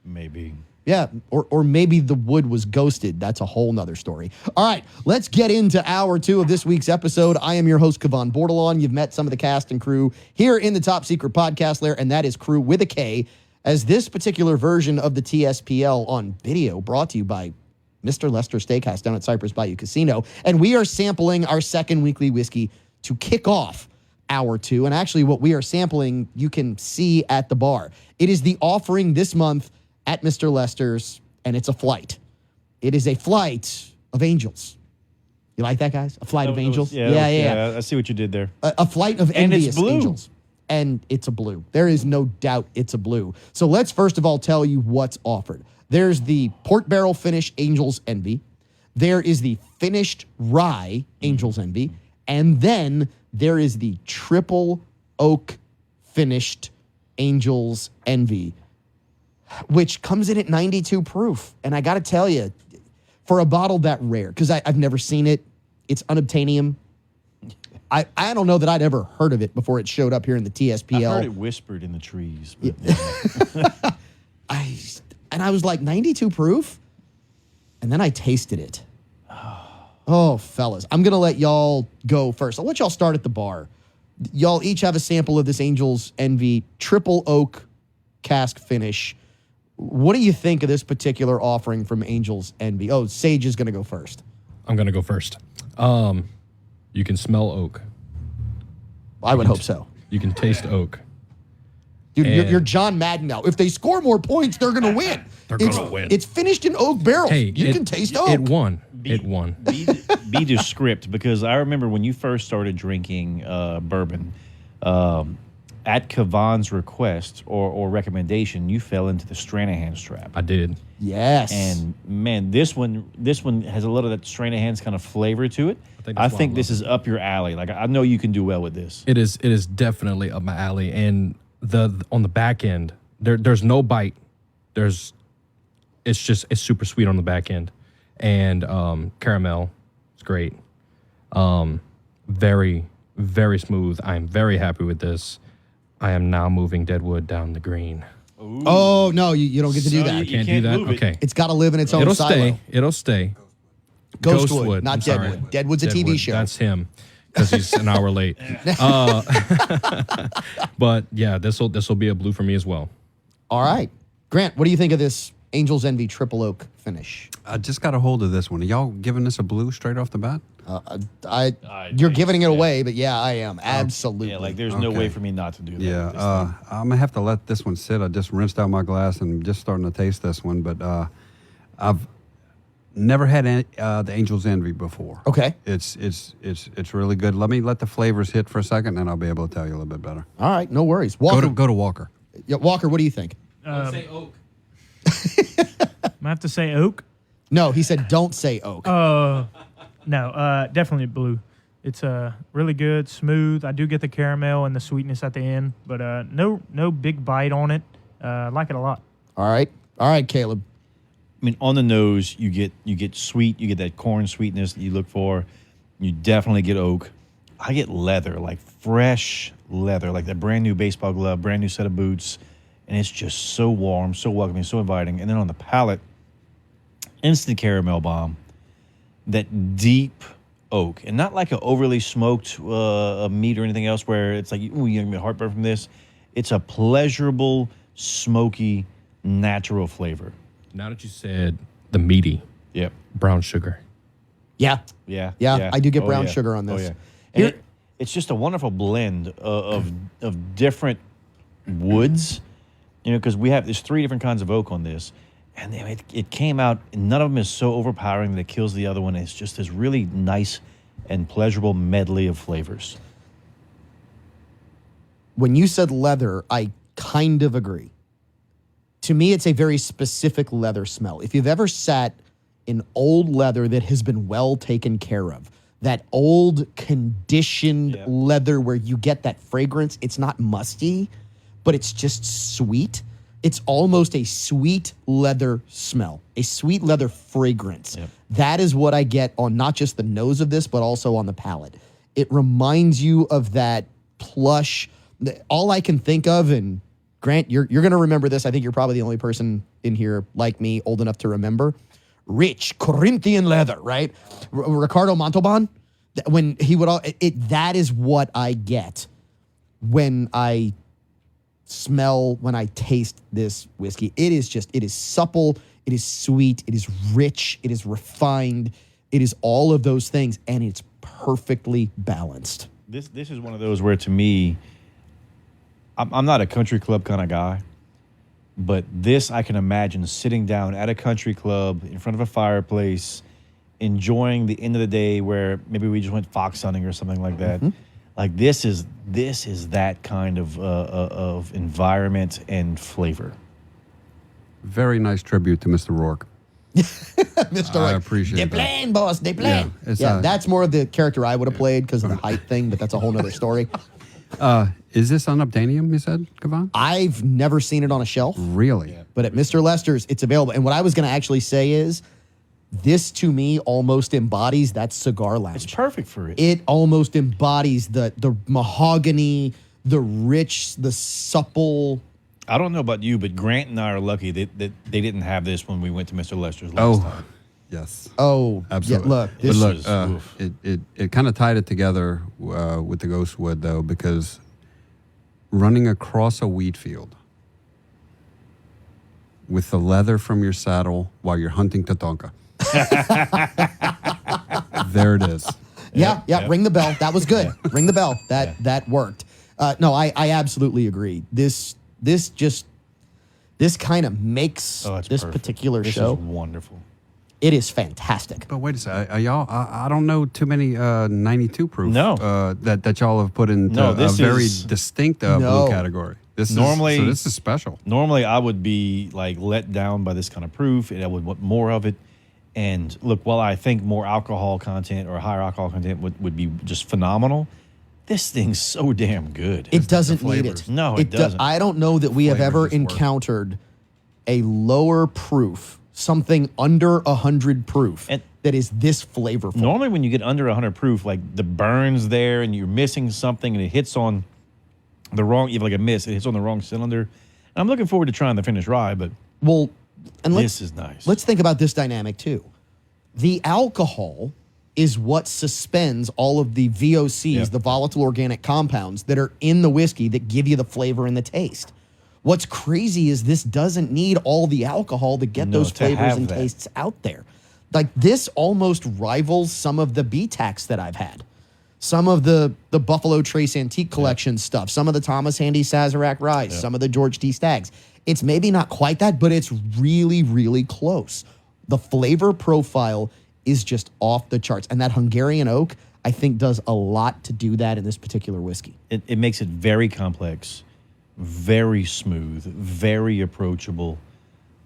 Maybe. Yeah, or maybe the wood was ghosted. That's a whole nother story. All right, let's get into Hour 2 of this week's episode. I am your host, Cavan Bordelon. You've met some of the cast and crew here in the Top Secret Podcast Lair, and that is crew with a K, as this particular version of the TSPL on video brought to you by Mr. Lester Steakhouse down at Cypress Bayou Casino. And we are sampling our second weekly whiskey to kick off Hour 2. And actually what we are sampling, you can see at the bar. It is the offering this month at Mr. Lester's, and it's a flight. It is a flight of angels. You like that, guys? A flight of angels? Yeah. I see what you did there. A flight of And it's envious blue. angels. And it's a blue. There is no doubt it's a blue. So let's first of all tell you what's offered. There's the port barrel finish Angel's Envy. There is the finished rye Angel's Envy. And then there is the triple oak finished Angel's Envy, which comes in at 92 proof. And I got to tell you, for a bottle that rare, because I've never seen it, it's unobtainium. I don't know that I'd ever heard of it before it showed up here in the TSPL. I heard it whispered in the trees. But I was like, 92 proof? And then I tasted it. Oh, fellas, I'm going to let y'all go first. I'll let y'all start at the bar. Y'all each have a sample of this Angel's Envy triple oak cask finish. What do you think of this particular offering from Angel's Envy? Oh, Sage is going to go first. I'm going to go first. You can smell oak. I would hope so. You can taste oak. Dude, you're John Madden now. If they score more points, they're going to win. They're going to win. It's finished in oak barrels. Hey, you can taste oak. It won. It won. Be descript, because I remember when you first started drinking bourbon, at Cavan's request or recommendation, you fell into the Stranahan's trap. I did. Yes. And man, this one has a little of that Stranahan's kind of flavor to it. I think this is up your alley. Like, I know you can do well with this. It is definitely up my alley. And on the back end, there's no bite. It's super sweet on the back end. And caramel is great. Very, very smooth. I'm very happy with this. I am now moving Deadwood down the green. Ooh. Oh, no, you don't get to do that. I can't do that? Okay. It's got to live in its own silo. It'll stay. Ghostwood, not I'm sorry. Deadwood. Deadwood's a TV show. That's him, because he's an hour late. But yeah, this will be a blue for me as well. All right. Grant, what do you think of this Angel's Envy triple oak finish? I just got a hold of this one. Are y'all giving this a blue straight off the bat? You're giving it away, but yeah, I am. Absolutely. Yeah, like there's no way for me not to do that. Yeah, I'm going to have to let this one sit. I just rinsed out my glass and just starting to taste this one, but I've never had the Angel's Envy before. Okay. It's really good. Let me let the flavors hit for a second, and I'll be able to tell you a little bit better. All right, no worries. Walker, Go to Walker. Yeah, Walker, what do you think? Say oak. I have to say oak. No, he said don't say oak. No, definitely blue. It's really good, smooth. I do get the caramel and the sweetness at the end, but no big bite on it. I like it a lot. All right, Caleb. I mean, on the nose, you get sweet, you get that corn sweetness that you look for. You definitely get oak. I get leather, like fresh leather, like that brand new baseball glove, brand new set of boots. and it's just so warm, so welcoming, so inviting. And then on the palate, instant caramel bomb, that deep oak, and not like an overly smoked meat or anything else where it's like, ooh, you're gonna get heartburn from this. It's a pleasurable, smoky, natural flavor. Now that you said the meaty, yep, brown sugar. Yeah. Yeah. I do get brown sugar on this. Oh, yeah. And it's just a wonderful blend of different woods, because there's 3 different kinds of oak on this. And it came out, and none of them is so overpowering that it kills the other one. It's just this really nice and pleasurable medley of flavors. When you said leather, I kind of agree. To me, it's a very specific leather smell. If you've ever sat in old leather that has been well taken care of, that old conditioned leather where you get that fragrance, it's not musty, but it's just sweet. It's almost a sweet leather smell, a sweet leather fragrance. Yep. That is what I get on not just the nose of this, but also on the palate. It reminds you of that plush. All I can think of, and Grant, you're going to remember this. I think you're probably the only person in here like me old enough to remember. Rich Corinthian leather, right? Ricardo Montalban, when he would that is what I get when I taste this whiskey. It is supple, it is sweet, it is rich, it is refined, it is all of those things, and it's perfectly balanced. This is one of those where, to me, I'm not a country club kind of guy, but this I can imagine sitting down at a country club in front of a fireplace, enjoying the end of the day where maybe we just went fox hunting or something like that. Mm-hmm. Like this is that kind of environment and flavor. Very nice tribute to Mr. Rourke. Mr. I Rourke. appreciate They that. playing, boss. They playing. Yeah, that's more of the character I would have played because of the height thing, but that's a whole nother story. Is this unobtainium, you said, Cavan? I've never seen it on a shelf. Really? Yeah. But at Mr. Lester's, it's available. And what I was going to actually say is, this to me almost embodies that cigar lounge. It's perfect for it. It almost embodies the mahogany, the rich, the supple. I don't know about you, but Grant and I are lucky that they didn't have this when we went to Mr. Lester's last time. Yes. Oh, absolutely. Yeah, look, but look, it kind of tied it together with the Ghostwood, though, because running across a wheat field with the leather from your saddle while you're hunting Tatonka. There it is. Yeah, ring the bell. That was good. Ring the bell. That worked. No, I absolutely agree. This kind of makes this perfect. particular This show is wonderful. It is fantastic. But wait a second, y'all. I don't know too many 92 proof. No. That y'all have put into a very distinct blue category. This is special. Normally, I would be like let down by this kind of proof, and I would want more of it. And look, while I think more alcohol content or higher alcohol content would be just phenomenal, this thing's so damn good. It doesn't need it. No, it doesn't. I don't know that we have ever encountered a lower proof, something under 100 proof, that is this flavorful. Normally, when you get under 100 proof, like the burn's there and you're missing something and it hits on the wrong, you have like a miss, it hits on the wrong cylinder. And I'm looking forward to trying the finished rye, but this is nice. Let's think about this dynamic too. The alcohol is what suspends all of the VOCs, the volatile organic compounds that are in the whiskey that give you the flavor and the taste. What's crazy is this doesn't need all the alcohol to get those flavors and tastes out there. Like this almost rivals some of the BTACs that I've had. Some of the Buffalo Trace Antique Collection stuff, some of the Thomas Handy Sazerac Rye, some of the George T. Staggs. It's maybe not quite that, but it's really, really close. The flavor profile is just off the charts. And that Hungarian oak, I think, does a lot to do that in this particular whiskey. It makes it very complex, very smooth, very approachable.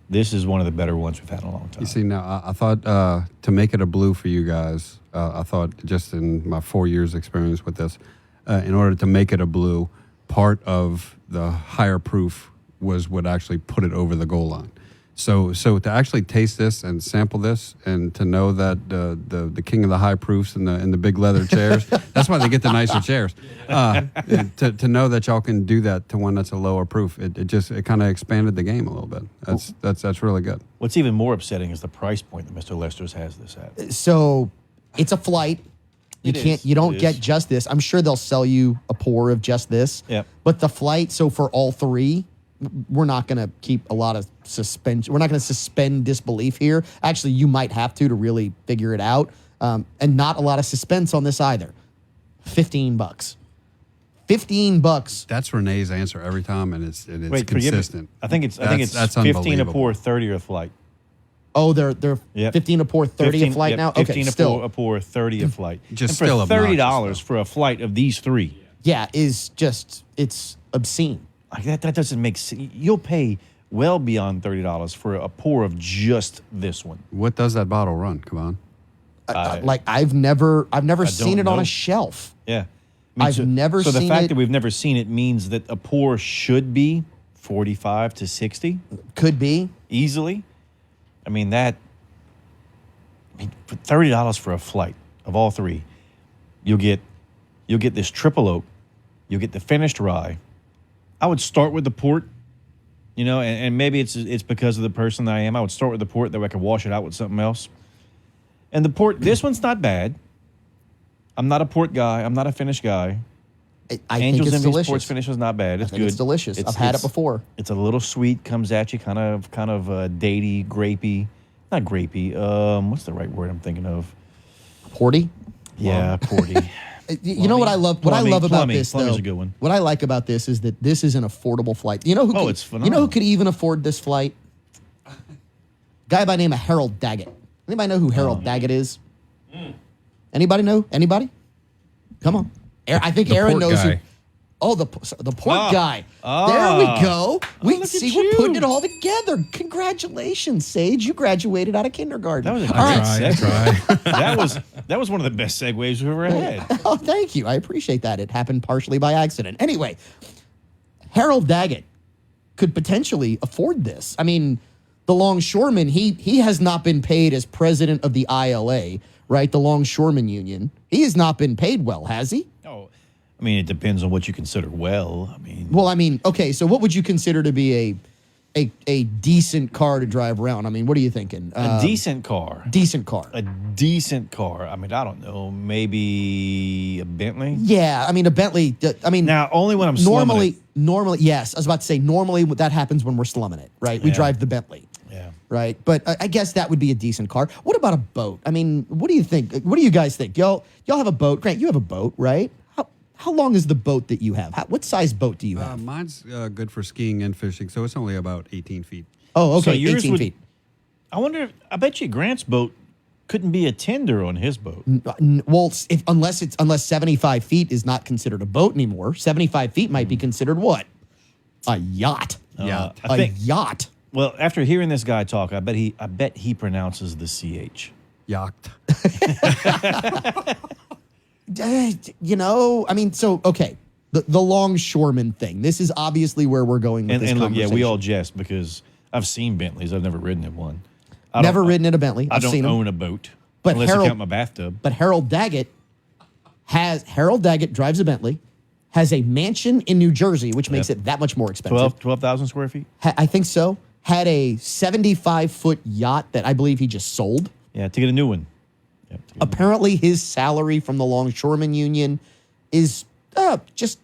This is one of the better ones we've had in a long time. You see, now I thought to make it a blue for you guys, I thought just in my 4 years experience with this, in order to make it a blue, part of the higher proof was what actually put it over the goal line. So to actually taste this and sample this, and to know that the king of the high proofs and the big leather chairs, that's why they get the nicer chairs. To know that y'all can do that to one that's a lower proof, it kind of expanded the game a little bit. That's really good. What's even more upsetting is the price point that Mr. Lester's has this at. So it's a flight. You don't get just this. I'm sure they'll sell you a pour of just this. Yep. But the flight, so for all three, we're not going to keep a lot of suspension. We're not going to suspend disbelief here. Actually, you might have to really figure it out. And not a lot of suspense on this either. $15. $15. That's Renee's answer every time, and it's Wait, consistent. I think it's that's 15 a unbelievable. pour, 30 a flight. Oh, they're 15 a pour, 30 a flight now? 15 okay, a pour, 30 a flight. Just and still for $30 obnoxious, for a flight of these three. Yeah, it's obscene. Like that doesn't make sense. You'll pay well beyond $30 for a pour of just this one. What does that bottle run? Come on. Like I've never seen it on know. a shelf. Yeah. I've never seen it. So the seen fact it- that we've never seen it means that a pour should be 45 to 60. Could be. Easily. I mean, for $30 for a flight of all three, you'll get this triple oak, you'll get the finished rye. I would start with the port, and maybe it's because of the person that I am. I would start with the port, that way I could wash it out with something else. And the port, this one's not bad. I'm not a port guy. I'm not a finish guy. I Angels think it's Envy's delicious. ports finish was not bad. It's I think good. it's delicious. I've had it before. It's a little sweet, comes at you, kind of datey, grapey. Not grapey. What's the right word I'm thinking of? Porty? Yeah, porty. You know what I love? What I love about this, Plumbing's though, a good one. what I like about this is that this is an affordable flight. You know who? It's You know phenomenal. who could even afford this flight? Guy by the name of Harold Daggett. Anybody know who Harold Daggett is? Anybody know? Anybody? Come on. I think The Aaron port knows guy. who. Oh, the port guy. Ah. There we go. We look see at we're you. putting it all together. Congratulations, Sage. You graduated out of kindergarten. That was a All great right. segue. that was one of the best segues we've ever had. Oh, thank you. I appreciate that. It happened partially by accident. Anyway, Harold Daggett could potentially afford this. I mean, the longshoreman, he has not been paid as president of the ILA, right? The Longshoreman Union. He has not been paid well, has he? Oh, I mean, it depends on what you consider well. Well, I mean, okay, so what would you consider to be a decent car to drive around? I mean, what are you thinking? A decent car. Decent car. A decent car. I mean, I don't know. Maybe a Bentley? Yeah, I mean, a Bentley. I mean, now only when I'm normally, yes, I was about to say normally that happens when we're slumming it, right? We Yeah. drive the Bentley. Yeah. Right, but I guess that would be a decent car. What about a boat? I mean, what do you think? What do you guys think? Y'all have a boat? Grant, you have a boat, right? How long is the boat that you have? What size boat do you have? Mine's good for skiing and fishing, so it's only about 18 feet. Oh, okay, So yours 18 would- feet. I bet you Grant's boat couldn't be a tender on his boat. Well, unless 75 feet is not considered a boat anymore. 75 feet might be considered what? A yacht. I A think- yacht. Well, after hearing this guy talk, I bet he pronounces the CH. Yacht. I mean, so okay, the longshoreman thing. This is obviously where we're going with this And look, conversation. we all jest because I've seen Bentleys. I've never ridden in one. Never ridden in a Bentley. I I've don't seen 'em. own a boat, But unless Harold- you count my bathtub. But Harold Daggett drives a Bentley, has a mansion in New Jersey, which makes it that much more expensive. 12,000 square feet? I think so. Had a 75-foot yacht that I believe he just sold. Yeah, to get a new one. Apparently, his salary from the Longshoreman Union is just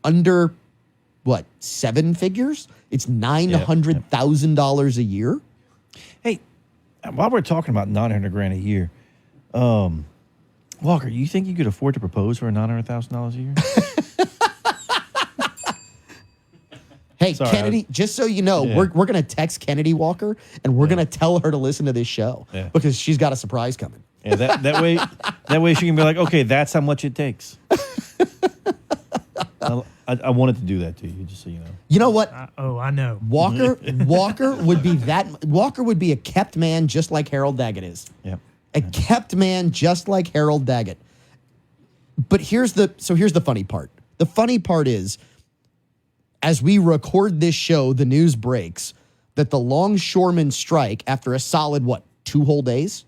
under what, 7 figures? It's $900,000 a year. Hey, while we're talking about $900,000 a year, Walker, you think you could afford to propose for $900,000 a year? Hey, Sorry, Kennedy, just so you know, Yeah. we're going to text Kennedy Walker, and we're going to tell her to listen to this show because she's got a surprise coming. Yeah, that way she can be like, okay, that's how much it takes. I wanted to do that to you, just so you know. You know what? I know. Walker would be a kept man just like Harold Daggett is. Yeah. A kept man just like Harold Daggett. But here's the funny part. The funny part is, as we record this show, the news breaks. that the longshoremen strike after a solid, 2 whole days?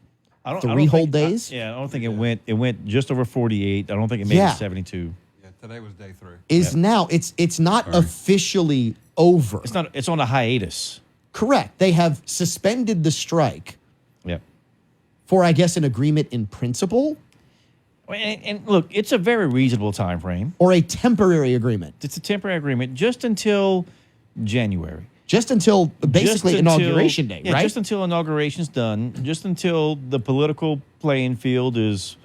3 whole days? I don't think it went just over 48. I don't think it made it 72. Yeah, today was day 3. Is now, it's not officially over. It's on a hiatus. Correct. They have suspended the strike. Yep. For, I guess, an agreement in principle. And look, it's a very reasonable time frame. Or a temporary agreement. It's a temporary agreement just until January. Just until basically Inauguration Day, right? Just until inauguration's done. Just until the political playing field is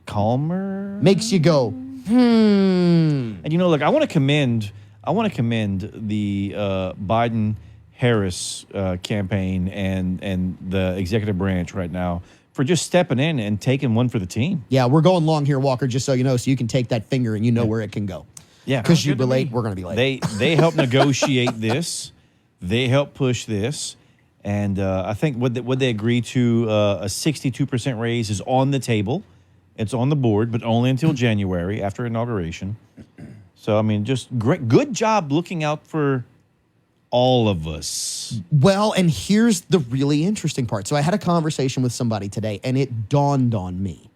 calmer. Makes you go, And look, I want to commend the Biden-Harris campaign and the executive branch right now for just stepping in and taking one for the team. Yeah, we're going long here, Walker, just so you know, so you can take that finger and you know where it can go. Yeah, because you be late, we're going to be late. They helped negotiate this. They helped push this, and I think what they agreed to a 62% raise is on the table. It's on the board, but only until January after inauguration. So I mean, just good job looking out for all of us. Well, and here's the really interesting part. So I had a conversation with somebody today, and it dawned on me.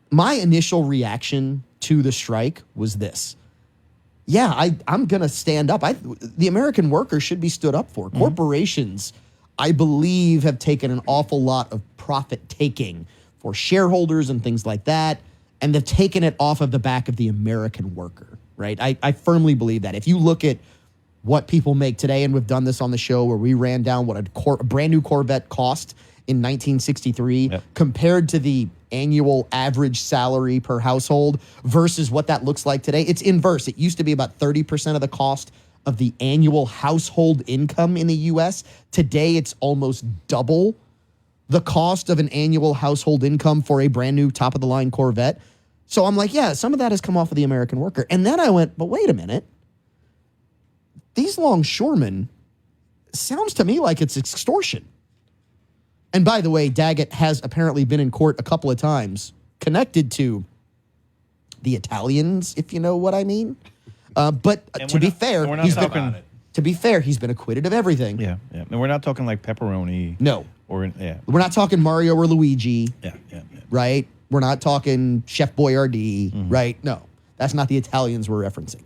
My initial reaction to the strike was this. Yeah, I'm going to stand up. The American workers should be stood up for. Corporations, I believe, have taken an awful lot of profit taking for shareholders and things like that, and they've taken it off of the back of the American worker, right? I firmly believe that. If you look at what people make today, and we've done this on the show where we ran down what a brand new Corvette cost in 1963 compared to the annual average salary per household versus what that looks like today, it's inverse. It used to be about 30% of the cost of the annual household income in the U.S. Today, it's almost double the cost of an annual household income for a brand new top-of-the-line Corvette. So I'm like, yeah, some of that has come off of the American worker. And then I went, but wait a minute. These longshoremen sounds to me like it's extortion. And by the way, Daggett has apparently been in court a couple of times connected to the Italians, if you know what I mean. But to be fair, he's been acquitted of everything. Yeah. And we're not talking like pepperoni. No. We're not talking Mario or Luigi. Yeah. Right? We're not talking Chef Boyardee, right? No. That's not the Italians we're referencing.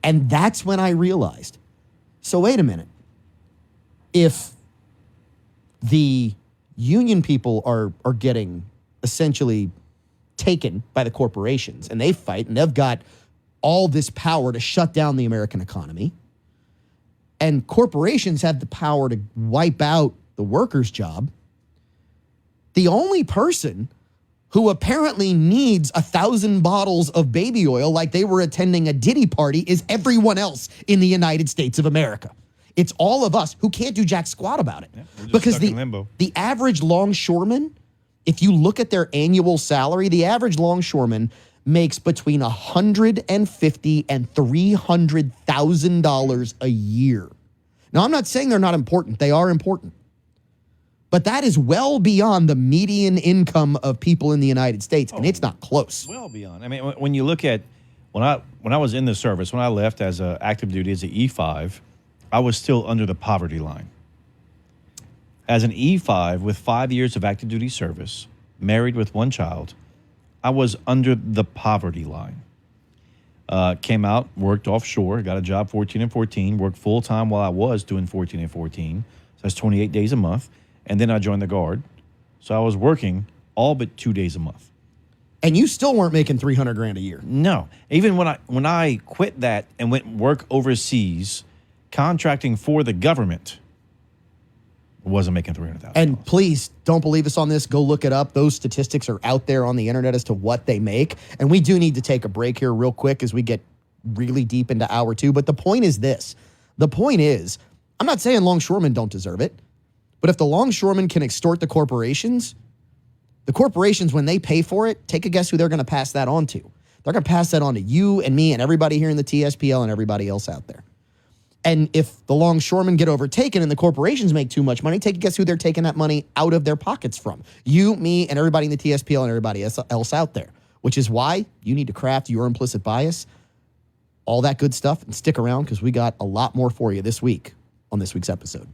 And that's when I realized, so wait a minute. If the union people are getting essentially taken by the corporations and they fight and they've got all this power to shut down the American economy, and corporations have the power to wipe out the worker's job, the only person who apparently needs 1,000 bottles of baby oil like they were attending a Diddy party is everyone else in the United States of America. It's all of us who can't do jack squat about it. Because the average longshoreman, if you look at their annual salary, the average longshoreman makes between $150,000 and $300,000 a year. Now, I'm not saying they're not important. They are important. But that is well beyond the median income of people in the United States, and it's not close. Well beyond. I mean, when you look at when I was in the service, when I left as an active duty as an E5, I was still under the poverty line. As an E5 with 5 years of active duty service, married with 1 child, I was under the poverty line. Came out, worked offshore, got a job 14 and 14, worked full-time while I was doing 14 and 14. So that's 28 days a month. And then I joined the Guard. So I was working all but 2 days a month. And you still weren't making $300,000 a year. No. Even when I quit that and went work overseas, contracting for the government, wasn't making $300,000. And please don't believe us on this. Go look it up. Those statistics are out there on the internet as to what they make. And we do need to take a break here real quick as we get really deep into hour 2. But the point is this. The point is, I'm not saying longshoremen don't deserve it. But if the longshoremen can extort the corporations, when they pay for it, take a guess who they're going to pass that on to. They're going to pass that on to you and me and everybody here in the TSPL and everybody else out there. And if the longshoremen get overtaken and the corporations make too much money, take a guess who they're taking that money out of their pockets from. You, me, and everybody in the TSPL and everybody else out there, which is why you need to craft your implicit bias all that good stuff, and stick around because we got a lot more for you this week on this week's episode.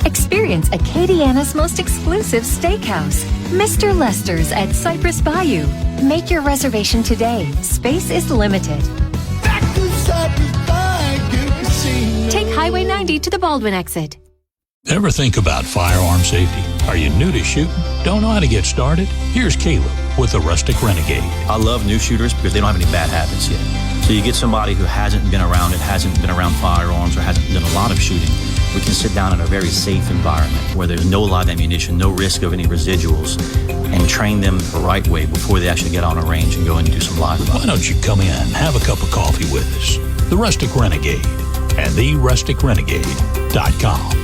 Experience Acadiana's most exclusive steakhouse, Mr. Lester's at Cypress Bayou. Make your reservation today. Space is limited. Take Highway 90 to the Baldwin exit. Ever think about firearm safety? Are you new to shooting? Don't know how to get started? Here's Caleb with the Rustic Renegade. I love new shooters because they don't have any bad habits yet. So you get somebody who hasn't been around it, hasn't been around firearms, or hasn't done a lot of shooting. We can sit down in a very safe environment where there's no live ammunition, no risk of any residuals, and train them the right way before they actually get on a range and go and do some live fire. Why don't you come in and have a cup of coffee with us? The Rustic Renegade and therusticrenegade.com.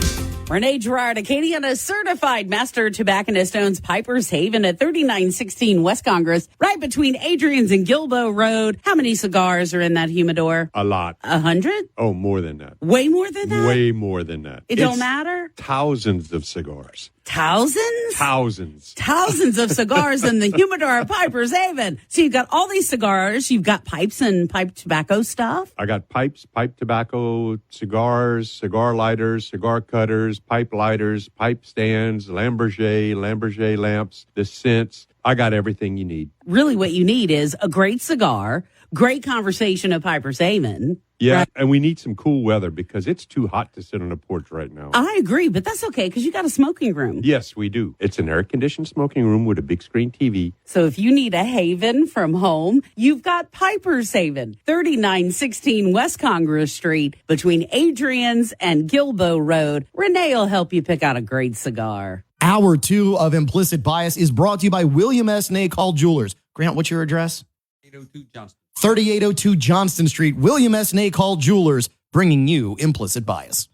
Renee Gerard, Acadiana certified master tobacconist, owns Piper's Haven at 3916 West Congress, right between Adrian's and Gilbo Road. How many cigars are in that humidor? A lot. 100? Oh, more than that. Way more than that? Way more than that. It don't matter? Thousands of cigars. Thousands? Thousands. Thousands of cigars in the humidor at Piper's Haven. So you've got all these cigars. You've got pipes and pipe tobacco stuff. I got pipes, pipe tobacco, cigars, cigar lighters, cigar cutters, pipe lighters, pipe stands, Lamborghini lamps, the scents. I got everything you need. Really what you need is a great cigar, great conversation at Piper's Haven. Yeah, right? and we need some cool weather because it's too hot to sit on a porch right now. I agree, but that's okay because you got a smoking room. Yes, we do. It's an air-conditioned smoking room with a big screen TV. So if you need a haven from home, you've got Piper's Haven, 3916 West Congress Street, between Adrian's and Gilbo Road. Renee will help you pick out a great cigar. Hour 2 of Implicit Bias is brought to you by William S. Nacall Jewelers. Grant, what's your address? 802 Johnston. 3802 Johnston Street, William S. Nacall Jewelers, bringing you Implicit Bias.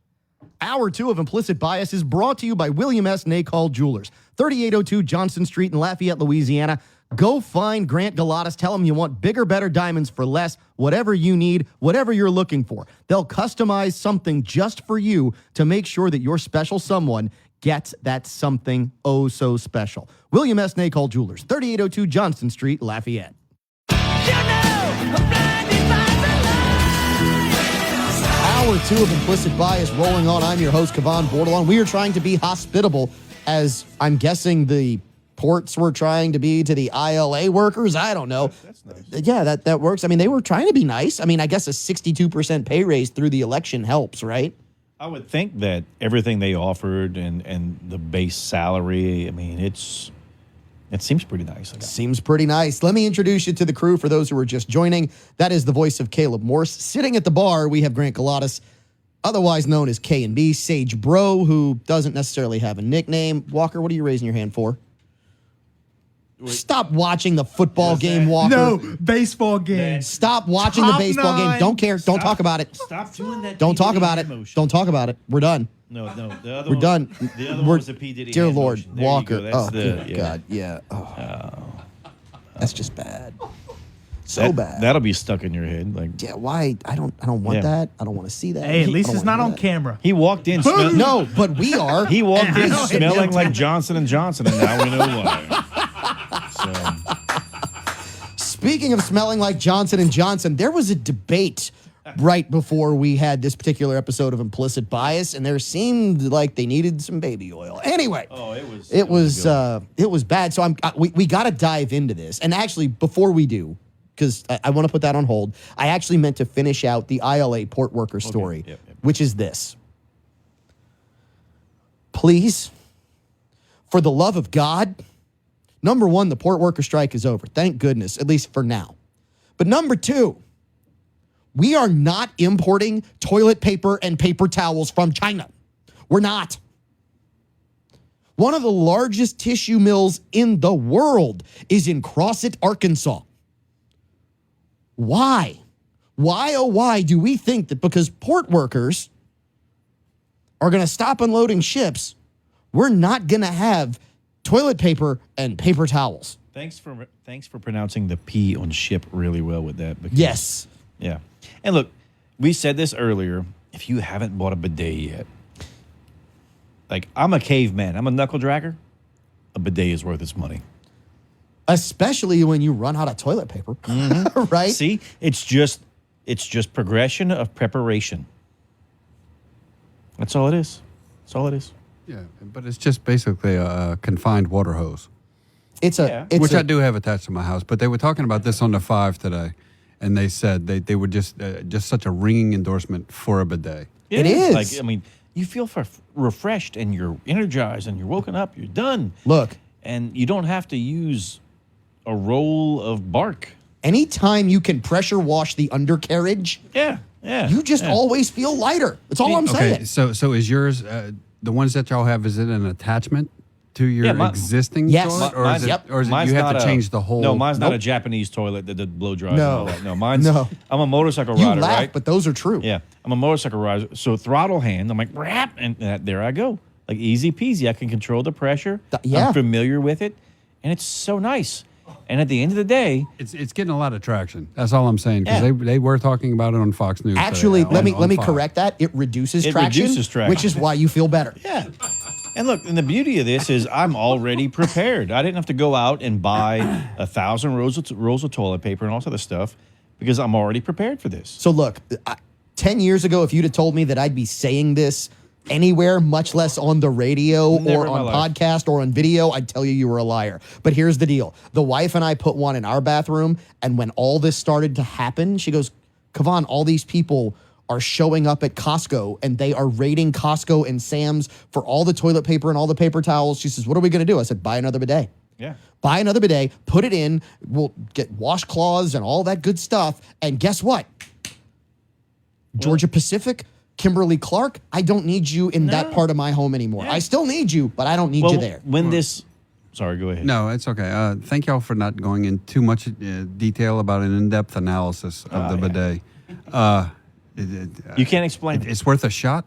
Hour 2 of Implicit Bias is brought to you by William S. Nacall Jewelers, 3802 Johnston Street in Lafayette, Louisiana. Go find Grant Galatas. Tell him you want bigger, better diamonds for less, whatever you need, whatever you're looking for. They'll customize something just for you to make sure that your special someone gets that something oh so special. William S. Nacall Jewelers, 3802 Johnston Street, Lafayette. Hour 2 of Implicit Bias rolling on. I'm your host, Cavan Bordelon. We are trying to be hospitable, as I'm guessing the ports were trying to be to the ILA workers. I don't know. That's nice. Yeah, that works. I mean, they were trying to be nice. I mean, I guess a 62% pay raise through the election helps, right? I would think that everything they offered and the base salary, I mean, it seems pretty nice. Seems pretty nice. Let me introduce you to the crew for those who are just joining. That is the voice of Caleb Morse. Sitting at the bar, we have Grant Galatas, otherwise known as K&B, Sage Bro, who doesn't necessarily have a nickname. Walker, what are you raising your hand for? Stop watching the football game, Walker. No, baseball game. Stop watching the baseball game. Don't care. Don't talk about it. Stop doing that. Don't talk about it. Don't talk about it. We're done. No. The other We're done. The other one was the P. Diddy. Dear hand Lord, motion. There Walker. you go. Oh, That's good God. Yeah. Oh. That's just bad. So bad. That'll be stuck in your head. Like, yeah, why? I don't want that. I don't want to see that. Hey, at least it's not on camera. He walked in. No, but we are. He walked in smelling like Johnson & Johnson, and now we know why. Speaking of smelling like Johnson & Johnson, there was a debate right before we had this particular episode of Implicit Bias, and there seemed like they needed some baby oil. Anyway, it was bad. So we got to dive into this. And actually, before we do, because I want to put that on hold, I actually meant to finish out the ILA port worker story, which is this. Please, for the love of God, number one, the port worker strike is over. Thank goodness, at least for now. But number two, we are not importing toilet paper and paper towels from China. We're not. One of the largest tissue mills in the world is in Crossett, Arkansas. Why? Why, oh, why do we think that because port workers are going to stop unloading ships, we're not going to have toilet paper and paper towels? Thanks for pronouncing the P on ship really well with that. Because, yes. Yeah. And look, we said this earlier. If you haven't bought a bidet yet, like, I'm a caveman. I'm a knuckle dragger. A bidet is worth its money. Especially when you run out of toilet paper, right? See, it's just It's just progression of preparation. That's all it is. That's all it is. Yeah, but it's just basically a confined water hose. Which I do have attached to my house. But they were talking about this on the 5 today, and they said they were just such a ringing endorsement for a bidet. It is. Like, I mean, you feel refreshed and you're energized and you're woken up. You're done. Look. And you don't have to use a roll of bark. Anytime you can pressure wash the undercarriage, you just always feel lighter. That's all I'm saying. Okay, so is yours, the ones that y'all have, is it an attachment to your existing toilet? Or is it you have to change the whole? No, mine's not a Japanese toilet that did blow dries. No. And all that. No, mine's. I'm a motorcycle You rider, laugh, right? but those are true. Yeah, I'm a motorcycle rider. So throttle hand, I'm like, rap, and there I go. Like easy peasy. I can control the pressure. I'm familiar with it, and it's so nice. And at the end of the day, it's getting a lot of traction. That's all I'm saying, because they were talking about it on Fox News. Actually, today, let me Fox. correct that. It reduces traction, traction. which is why you feel better. Yeah. And look, and the beauty of this is I'm already prepared. I didn't have to go out and buy 1,000 rolls of toilet paper and all this other stuff because I'm already prepared for this. So look, 10 years ago, if you'd have told me that I'd be saying this anywhere, much less on the radio Never or in my on life. podcast or on video, I'd tell you were a liar. But here's the deal. The wife and I put one in our bathroom, and when all this started to happen, she goes, Cavan, all these people are showing up at Costco, and they are raiding Costco and Sam's for all the toilet paper and all the paper towels. She says, what are we going to do? I said, buy another bidet. Yeah. Buy another bidet, put it in, we'll get washcloths and all that good stuff, and guess what? Georgia Pacific, Kimberly Clark, I don't need you in that part of my home anymore. I still need you, but I don't need you there. When this... Sorry, go ahead. No, it's okay. Thank y'all for not going in too much detail about an in-depth analysis of the bidet. You can't explain it. It's worth a shot.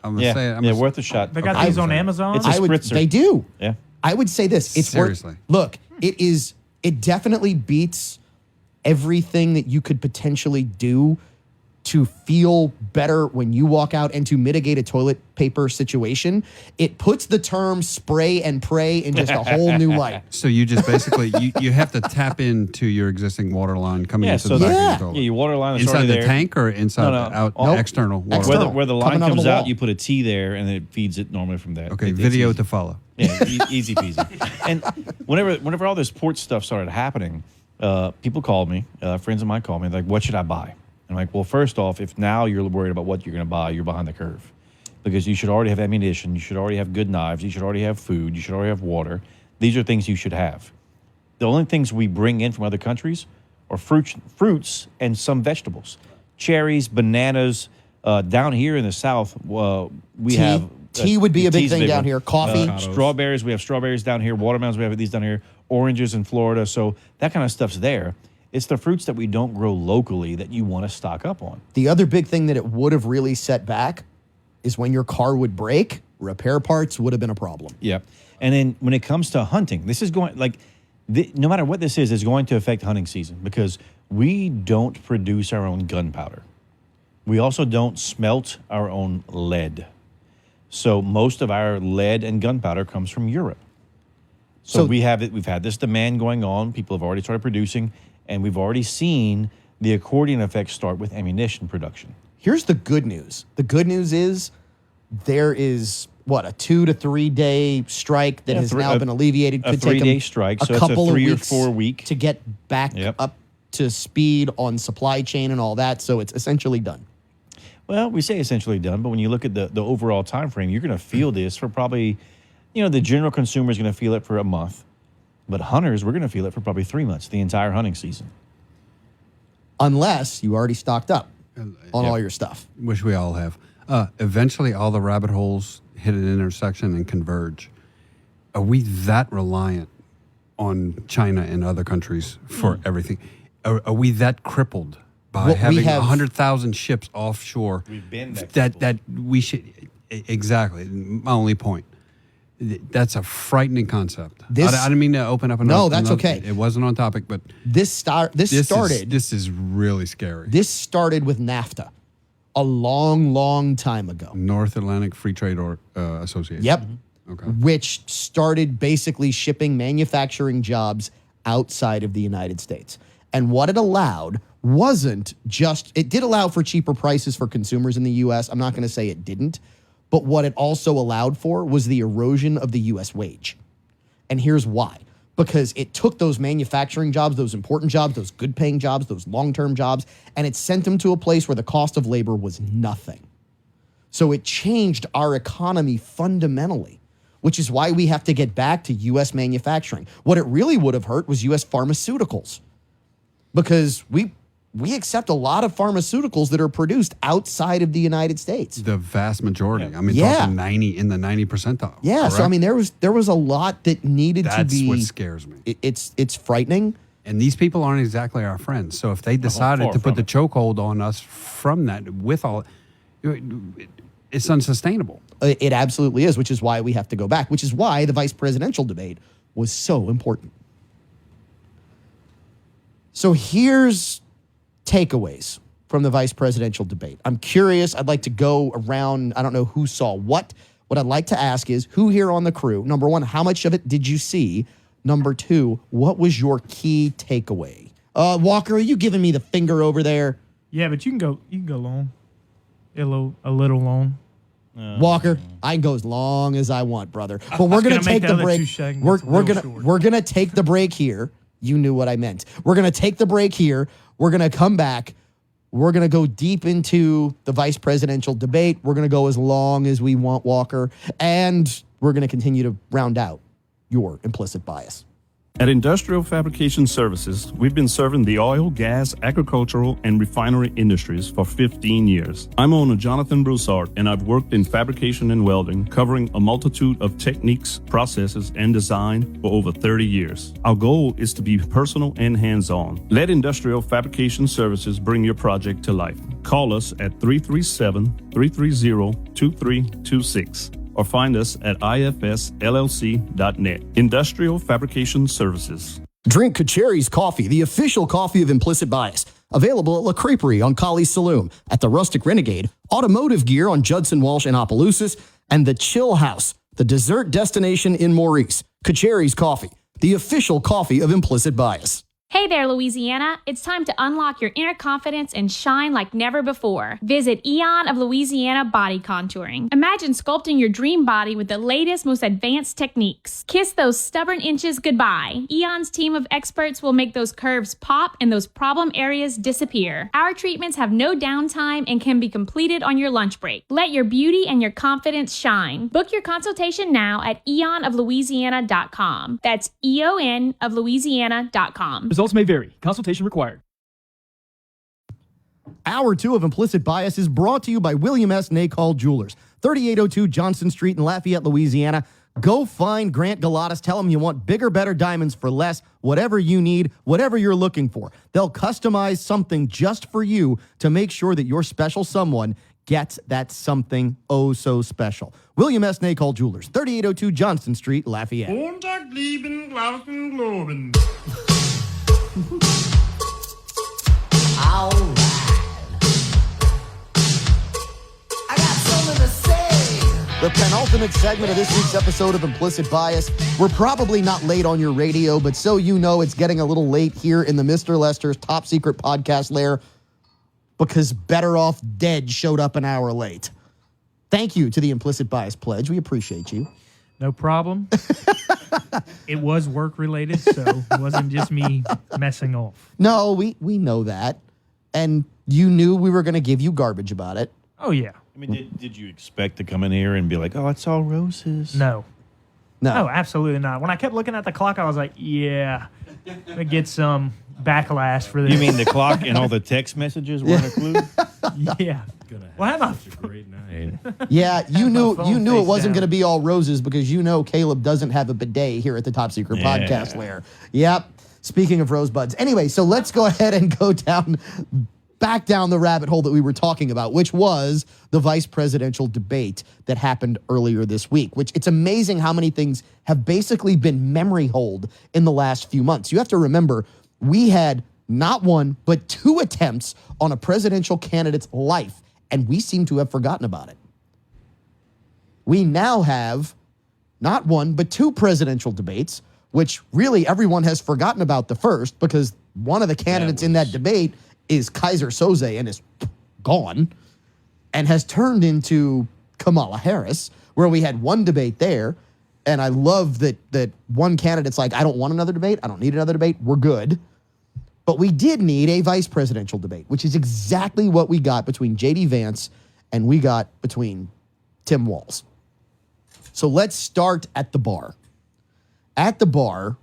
I'm gonna say it. Worth a shot. They got these on Amazon? It's a spritzer. They do. Yeah. I would say this. It's Seriously. Look, it definitely beats everything that you could potentially do to feel better when you walk out and to mitigate a toilet paper situation. It puts the term spray and pray in just a whole new light. So you just basically, you have to tap into your existing water line coming into the back of your toilet. Yeah, your water line is inside already the there. tank or inside external water? Where the line Coming out of comes the out, wall. you put a T there, and then it feeds it normally from there. Okay, It's video easy. to follow. Yeah, easy peasy. And whenever all this port stuff started happening, people called me, friends of mine called me, like, what should I buy? I'm like, well, first off, if now you're worried about what you're going to buy, you're behind the curve. Because you should already have ammunition, you should already have good knives, you should already have food, you should already have water. These are things you should have. The only things we bring in from other countries are fruits and some vegetables. Cherries, bananas. Down here in the South, we have... Tea would be a big tea's thing one. down here. Coffee. Strawberries. We have strawberries down here. Watermelons. We have these down here. Oranges in Florida. So that kind of stuff's there. It's the fruits that we don't grow locally that you want to stock up on. The other big thing that it would have really set back is when your car would break, repair parts would have been a problem. Yeah. And then when it comes to hunting, this is going, no matter what this is going to affect hunting season because we don't produce our own gunpowder. We also don't smelt our own lead. So most of our lead and gunpowder comes from Europe. So we've had this demand going on. People have already started producing, and we've already seen the accordion effect start with ammunition production. Here's the good news. The good news is there is, a 2 to 3 day strike that has now been alleviated. A 3-day strike, so it's a 3 or 4 week. To get back up to speed on supply chain and all that, so it's essentially done. Well, we say essentially done, but when you look at the overall time frame, you're going to feel this for probably, the general consumer is going to feel it for a month. But hunters, we're going to feel it for probably 3 months, the entire hunting season. Unless you already stocked up on all your stuff. Which we all have. Eventually, all the rabbit holes hit an intersection and converge. Are we that reliant on China and other countries for everything? Are we that crippled by having 100,000 ships offshore? We've been that we should... Exactly. My only point. That's a frightening concept. I didn't mean to open up another... No, that's okay. It wasn't on topic, but... This started... This is really scary. This started with NAFTA a long, long time ago. North Atlantic Free Trade Association. Yep. Okay. Which started basically shipping manufacturing jobs outside of the United States. And what it allowed wasn't just, it did allow for cheaper prices for consumers in the U.S. I'm not going to say it didn't, but what it also allowed for was the erosion of the U.S. wage. And here's why. Because it took those manufacturing jobs, those important jobs, those good paying jobs, those long-term jobs, and it sent them to a place where the cost of labor was nothing. So it changed our economy fundamentally, which is why we have to get back to U.S. manufacturing. What it really would have hurt was U.S. pharmaceuticals, because we accept a lot of pharmaceuticals that are produced outside of the United States. The vast majority. I mean, Yeah. talking 90 in the 90 percentile. Yeah, so I correct? mean, there was a lot that needed to That's be. what scares me. It's frightening. And these people aren't exactly our friends. So if they decided far to put from the chokehold on us from that, with all, it's unsustainable. It absolutely is, which is why we have to go back, which is why the vice presidential debate was so important. So here's takeaways from the vice presidential debate. I'm curious. I'd like to go around. I don't know who saw what. What I'd like to ask is, who here on the crew, number one, how much of it did you see? Number two, what was your key takeaway? Walker, are you giving me the finger over there? Yeah, but you can go long. A little long. Walker, I can go as long as I want, brother. But we're gonna take the break. We're gonna take the break here. You knew what I meant. We're gonna take the break here. We're gonna come back. We're gonna go deep into the vice presidential debate. We're gonna go as long as we want, Walker, and we're gonna continue to round out your implicit bias. At Industrial Fabrication Services, we've been serving the oil, gas, agricultural, and refinery industries for 15 years. I'm owner Jonathan Broussard, and I've worked in fabrication and welding, covering a multitude of techniques, processes, and design for over 30 years. Our goal is to be personal and hands-on. Let Industrial Fabrication Services bring your project to life. Call us at 337-330-2326. or find us at ifsllc.net. Industrial Fabrication Services. Drink Kacheri's Coffee, the official coffee of Implicit Bias. Available at La Creperie on Colley's Saloon, at the Rustic Renegade, Automotive Gear on Judson Walsh in Opelousas, and the Chill House, the dessert destination in Maurice. Kacheri's Coffee, the official coffee of Implicit Bias. Hey there, Louisiana. It's time to unlock your inner confidence and shine like never before. Visit Eon of Louisiana Body Contouring. Imagine sculpting your dream body with the latest, most advanced techniques. Kiss those stubborn inches goodbye. Eon's team of experts will make those curves pop and those problem areas disappear. Our treatments have no downtime and can be completed on your lunch break. Let your beauty and your confidence shine. Book your consultation now at eonoflouisiana.com. That's EON of Louisiana.com. Results may vary. Consultation required. Hour 2 of Implicit Bias is brought to you by William S. Nacall Jewelers, 3802 Johnson Street in Lafayette, Louisiana. Go find Grant Galatas. Tell him you want bigger, better diamonds for less, whatever you need, whatever you're looking for. They'll customize something just for you to make sure that your special someone gets that something oh so special. William S. Nacall Jewelers, 3802 Johnson Street, Lafayette. All right. I got something to say. The penultimate segment of this week's episode of Implicit Bias. We're probably not late on your radio, but so you know, it's getting a little late here in the Mr. Lester's top secret podcast lair because Better Off Dead showed up an hour late. Thank you to the Implicit Bias Pledge. We appreciate you. No problem. It was work related, so it wasn't just me messing off. No, we know that. And you knew we were going to give you garbage about it. Oh, yeah. I mean, did you expect to come in here and be like, oh, it's all roses? No. No. Oh, absolutely not. When I kept looking at the clock, I was like, yeah, I'm going to get some backlash for this. You mean the clock and all the text messages weren't a clue? Yeah. Well, have Such a great night. Yeah, you knew it wasn't down. going to be all roses because you know Caleb doesn't have a bidet here at the Top Secret Yeah. Podcast lair. Yep. Speaking of rosebuds. Anyway, so let's go ahead and go back down the rabbit hole that we were talking about, which was the vice presidential debate that happened earlier this week, which it's amazing how many things have basically been memory hold in the last few months. You have to remember, we had not one, but 2 attempts on a presidential candidate's life, and we seem to have forgotten about it. We now have not one, but 2 presidential debates, which really everyone has forgotten about the first because one of the candidates in that debate is Kaiser Soze and is gone, and has turned into Kamala Harris, where we had one debate there. And I love that one candidate's like, I don't want another debate. I don't need another debate. We're good. But we did need a vice presidential debate, which is exactly what we got between J.D. Vance and we got between Tim Walz. So let's start at the bar. At the bar,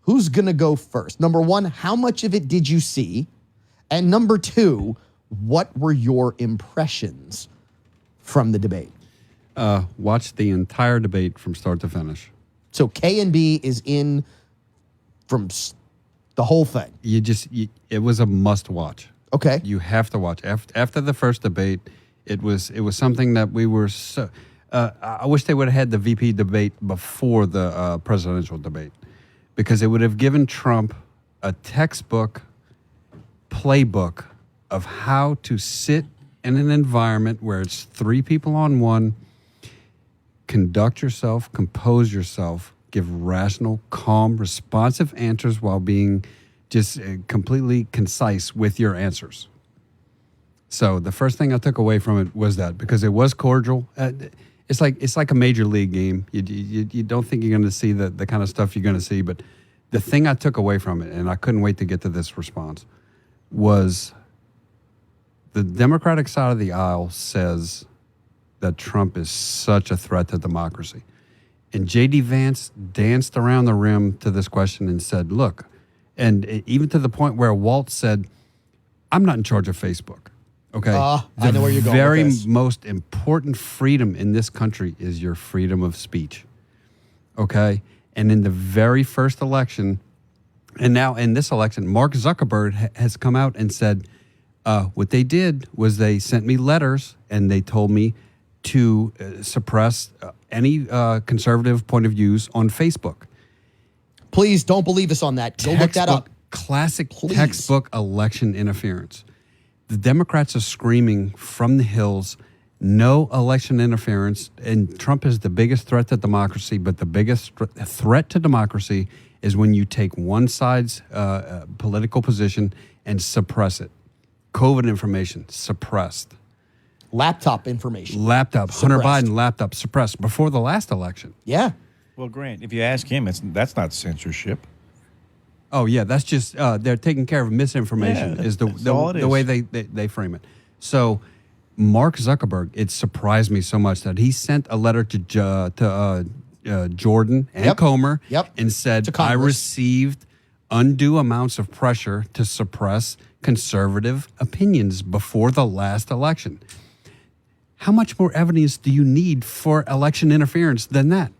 who's going to go first? Number one, how much of it did you see? And number two, what were your impressions from the debate? Watched the entire debate from start to finish. So K&B is in from the whole thing. It was a must watch. Okay. You have to watch. After the first debate, it was something that we were so... I wish they would have had the VP debate before the presidential debate, because it would have given Trump a textbook playbook of how to sit in an environment where it's three people on one, conduct yourself, compose yourself, give rational, calm, responsive answers while being just completely concise with your answers. So the first thing I took away from it was that, because it was cordial. It's like a major league game. You don't think you're going to see the kind of stuff you're going to see, but the thing I took away from it, and I couldn't wait to get to this response, was the Democratic side of the aisle says that Trump is such a threat to democracy. And J.D. Vance danced around the rim to this question and said, look, and even to the point where Walt said, I'm not in charge of Facebook. Okay. I know where you're going with this. The very most important freedom in this country is your freedom of speech. Okay. And in the very first election, and now in this election, Mark Zuckerberg has come out and said, what they did was they sent me letters and they told me to suppress any conservative point of views on Facebook. Please don't believe us on that. Go look that up. Classic textbook election interference. The Democrats are screaming from the hills, no election interference, and Trump is the biggest threat to democracy, but the biggest threat to democracy is when you take one side's political position and suppress it. COVID information, suppressed. Laptop information. Laptop. Suppressed. Hunter Biden laptop suppressed before the last election. Yeah. Well, Grant, if you ask him, that's not censorship. Oh, yeah, that's just they're taking care of misinformation is the way they frame it. So Mark Zuckerberg, it surprised me so much that he sent a letter to Jordan and Comer and said, I received undue amounts of pressure to suppress conservative opinions before the last election. How much more evidence do you need for election interference than that?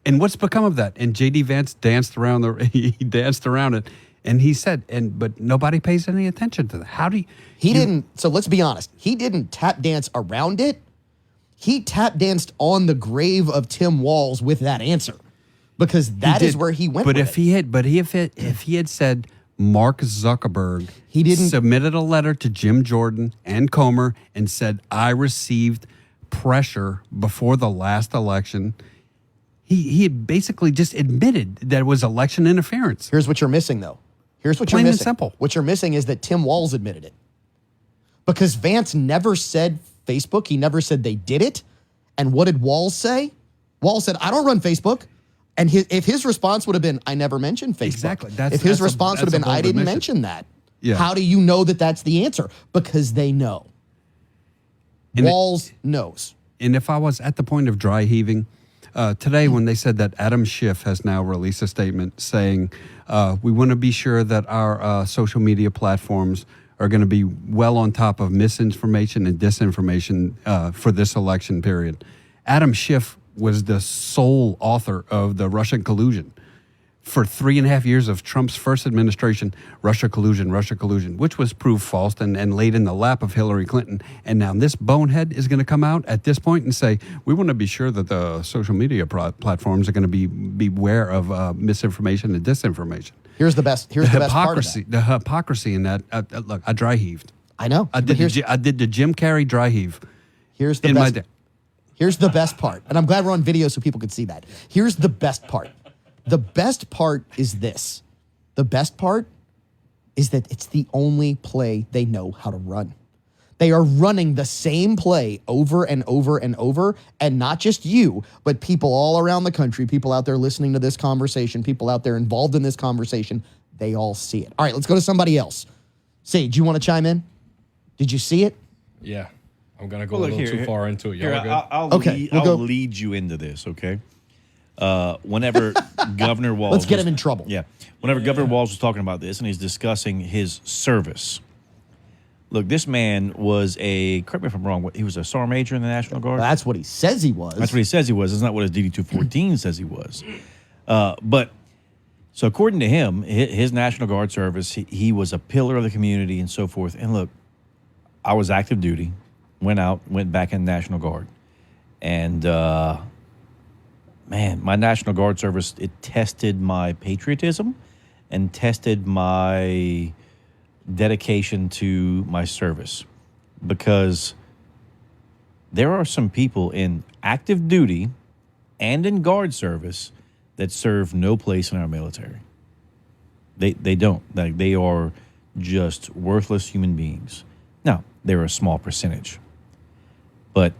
And what's become of that? And J.D. Vance danced around it, and he said, but nobody pays any attention to that. How do you? He didn't. So let's be honest. He didn't tap dance around it. He tap danced on the grave of Tim Walz with that answer, because that is where he went. But with if he had said Mark Zuckerberg, he didn't submitted a letter to Jim Jordan and Comer and said, I received pressure before the last election. He had basically just admitted that it was election interference. Here's what you're missing, though. Here's what Plain you're and missing. simple. What you're missing is that Tim Walz admitted it. Because Vance never said Facebook. He never said they did it. And what did Walz say? Walz said, I don't run Facebook. And if his response would have been, I never mentioned Facebook. Exactly. If his response would have been, I didn't mention that. Yeah. How do you know that that's the answer? Because they know. Walz knows. And if I was at the point of dry heaving, today when they said that Adam Schiff has now released a statement saying we want to be sure that our social media platforms are going to be well on top of misinformation and disinformation for this election period. Adam Schiff was the sole author of the Russian collusion. For 3.5 years of Trump's first administration, Russia collusion, which was proved false and laid in the lap of Hillary Clinton. And now this bonehead is going to come out at this point and say, we want to be sure that the social media platforms are going to be aware of misinformation and disinformation. Here's the best. Here's the best part of that. The hypocrisy in that. Look, I dry heaved. I know. I did the Jim Carrey dry heave. Here's the best. Here's the best part, and I'm glad we're on video so people can see that. Here's the best part. The best part is this. The best part, is that it's the only play they know how to run. They are running the same play over and over and over, and not just you, but people all around the country, people out there listening to this conversation, people out there involved in this conversation, they all see it. All right, let's go to somebody else. Sage, you want to chime in? Did you see it? Yeah. I'm going to go a little too far into it. Here, Y'all good? I'll lead you into this, okay? Whenever Governor Walz... Let's get him in trouble. Yeah. Whenever Governor Walz was talking about this and he's discussing his service... Look, this man was correct me if I'm wrong, he was a Sergeant Major in the National Guard? That's what he says he was. That's what he says he was. It's not what his DD-214 says he was. So according to him, his National Guard service, he was a pillar of the community and so forth. And look, I was active duty, went back in the National Guard. And, man, my National Guard service, it tested my patriotism and tested my dedication to my service, because there are some people in active duty and in guard service that serve no place in our military. They don't. Like, they are just worthless human beings. Now, they're a small percentage, but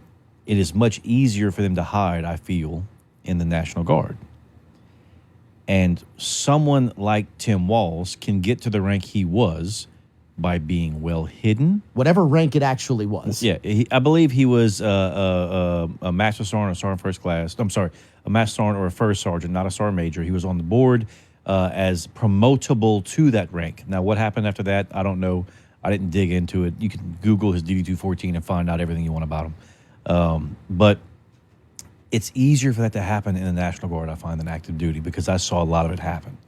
it is much easier for them to hide, I feel, in the National Guard. And someone like Tim Walz can get to the rank he was by being well hidden. Whatever rank it actually was. Yeah, I believe he was a Master Sergeant or Sergeant First Class. I'm sorry, a Master Sergeant or a First Sergeant, not a Sergeant Major. He was on the board as promotable to that rank. Now, what happened after that, I don't know. I didn't dig into it. You can Google his DD-214 and find out everything you want about him. But it's easier for that to happen in the National Guard, I find, than active duty, because I saw a lot of it happen.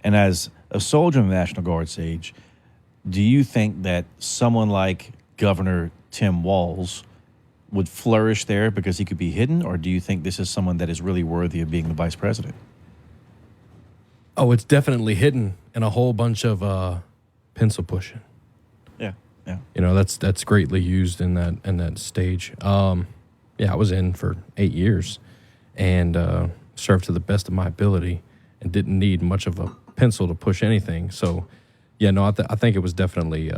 And as a soldier in the National Guard, Sage, do you think that someone like Governor Tim Walz would flourish there because he could be hidden, or do you think this is someone that is really worthy of being the vice president? Oh, it's definitely hidden in a whole bunch of pencil pushing. Yeah. You know, that's greatly used in that stage. Yeah, I was in for 8 years and served to the best of my ability and didn't need much of a pencil to push anything. So, yeah, no, I think it was definitely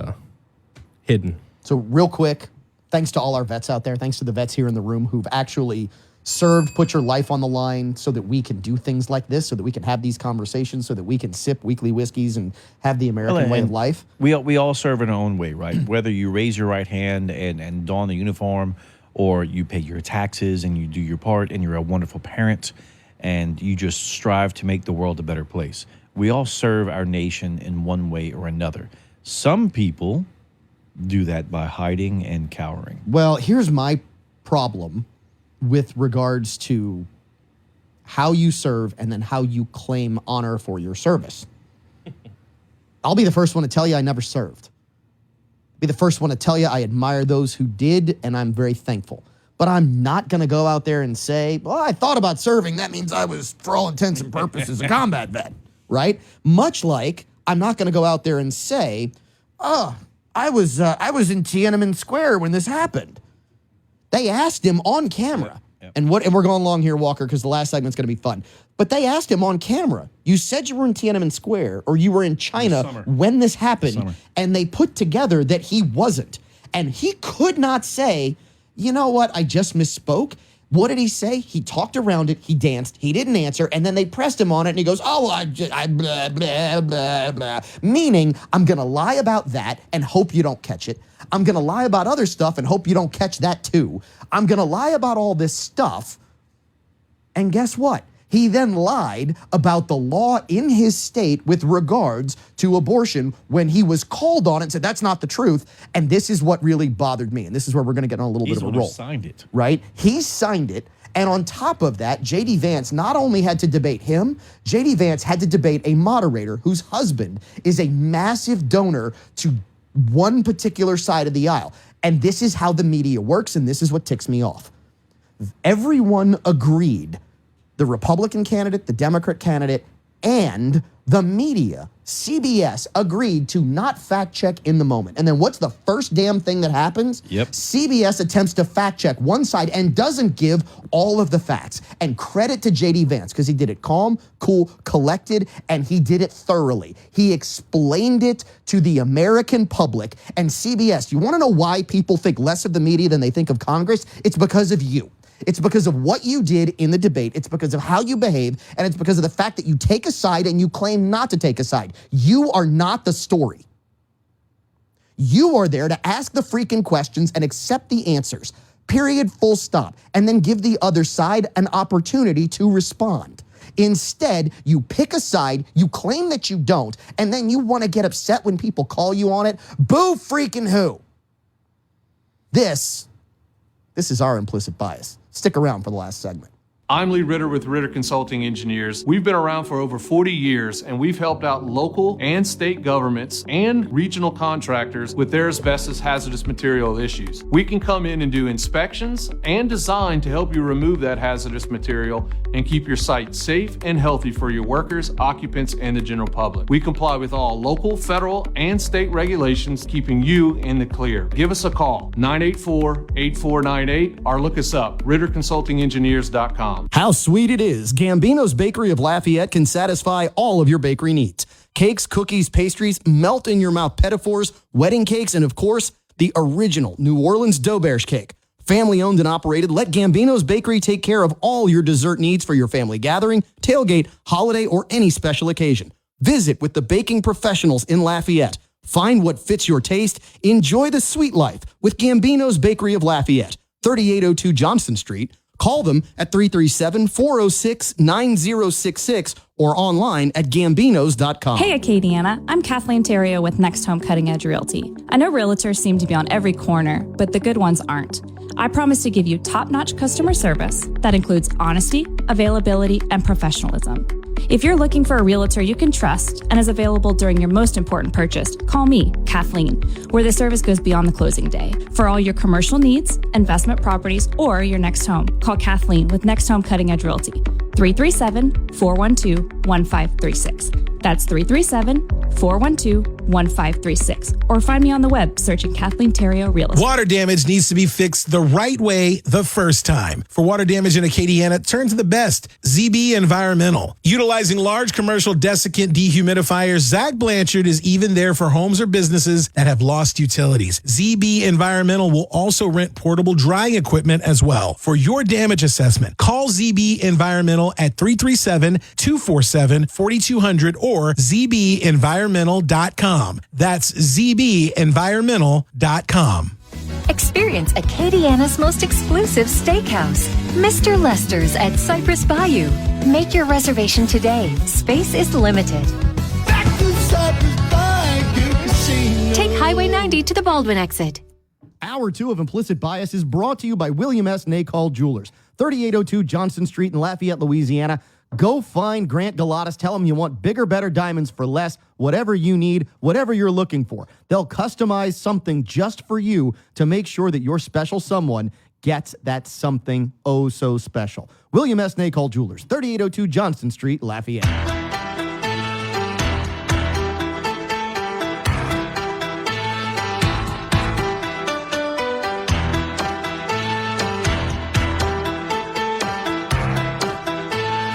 hidden. So real quick, thanks to all our vets out there. Thanks to the vets here in the room who've actually served, put your life on the line so that we can do things like this, so that we can have these conversations, so that we can sip weekly whiskeys and have the American way of life. We all serve in our own way, right? Whether you raise your right hand and don the uniform, or you pay your taxes and you do your part and you're a wonderful parent and you just strive to make the world a better place. We all serve our nation in one way or another. Some people do that by hiding and cowering. Well, here's my problem with regards to how you serve and then how you claim honor for your service. I'll be the first one to tell you I never served. Be the first one to tell you I admire those who did, and I'm very thankful. But I'm not going to go out there and say, well, I thought about serving. That means I was, for all intents and purposes, a combat vet, right? Much like I'm not going to go out there and say, oh, I was in Tiananmen Square when this happened. They asked him on camera. Yep. And we're going along here, Walker, because the last segment's going to be fun. But they asked him on camera, you said you were in Tiananmen Square or you were in China when this happened, and they put together that he wasn't. And he could not say, you know what, I just misspoke. What did he say? He talked around it, he danced, he didn't answer, and then they pressed him on it, and he goes, oh, I blah, blah, blah, blah. Meaning, I'm going to lie about that and hope you don't catch it. I'm going to lie about other stuff and hope you don't catch that too. I'm going to lie about all this stuff, and guess what? He then lied about the law in his state with regards to abortion when he was called on it and said, that's not the truth. And this is what really bothered me. And this is where we're going to get on a little bit of a roll. He's signed it. Right? He signed it. And on top of that, J.D. Vance not only had to debate him, J.D. Vance had to debate a moderator whose husband is a massive donor to one particular side of the aisle. And this is how the media works, and this is what ticks me off. Everyone agreed, the Republican candidate, the Democrat candidate, And the media, CBS, agreed to not fact check in the moment. And then what's the first damn thing that happens? Yep. CBS attempts to fact check one side and doesn't give all of the facts. And credit to J.D. Vance, because he did it calm, cool, collected, and he did it thoroughly. He explained it to the American public. And CBS, you want to know why people think less of the media than they think of Congress? It's because of you. It's because of what you did in the debate. It's because of how you behave. And it's because of the fact that you take a side and you claim not to take a side. You are not the story. You are there to ask the freaking questions and accept the answers. Period, full stop. And then give the other side an opportunity to respond. Instead, you pick a side, you claim that you don't, and then you want to get upset when people call you on it. Boo freaking who? This is our implicit bias. Stick around for the last segment. I'm Lee Ritter with Ritter Consulting Engineers. We've been around for over 40 years, and we've helped out local and state governments and regional contractors with their asbestos hazardous material issues. We can come in and do inspections and design to help you remove that hazardous material and keep your site safe and healthy for your workers, occupants, and the general public. We comply with all local, federal, and state regulations, keeping you in the clear. Give us a call, 984-8498, or look us up, RitterConsultingEngineers.com. How sweet it is. Gambino's Bakery of Lafayette can satisfy all of your bakery needs. Cakes, cookies, pastries, melt-in-your-mouth petitfours, wedding cakes, and of course, the original New Orleans Dauberge cake. Family owned and operated, let Gambino's Bakery take care of all your dessert needs for your family gathering, tailgate, holiday, or any special occasion. Visit with the baking professionals in Lafayette. Find what fits your taste. Enjoy the sweet life with Gambino's Bakery of Lafayette, 3802 Johnston Street. Call them at 337-406-9066 or online at gambinos.com. Hey, Acadiana. I'm Kathleen Terrio with Next Home Cutting Edge Realty. I know realtors seem to be on every corner, but the good ones aren't. I promise to give you top-notch customer service that includes honesty, availability, and professionalism. If you're looking for a realtor you can trust and is available during your most important purchase, call me, Kathleen, where the service goes beyond the closing day. For all your commercial needs, investment properties, or your next home, call Kathleen with Next Home Cutting Edge Realty, 337-412-1536. That's 337-412-1536. Or find me on the web searching Kathleen Terrio Real Estate. Water damage needs to be fixed the right way the first time. For water damage in Acadiana, turn to the best, ZB Environmental. Utilizing large commercial desiccant dehumidifiers, Zach Blanchard is even there for homes or businesses that have lost utilities. ZB Environmental will also rent portable drying equipment as well. For your damage assessment, call ZB Environmental at 337-247-4200 or zbenvironmental.com. That's zbenvironmental.com. Experience Acadiana's most exclusive steakhouse, Mr. Lester's at Cypress Bayou. Make your reservation today. Space is limited. Take Highway 90 to the Baldwin exit. Hour 2 of Implicit Bias is brought to you by William S. Nacall Jewelers, 3802 Johnston Street in Lafayette, Louisiana. Go find Grant Galatas. Tell him you want bigger, better diamonds for less, whatever you need, whatever you're looking for. They'll customize something just for you to make sure that your special someone gets that something oh so special. William S. Nacall Jewelers, 3802 Johnston Street, Lafayette.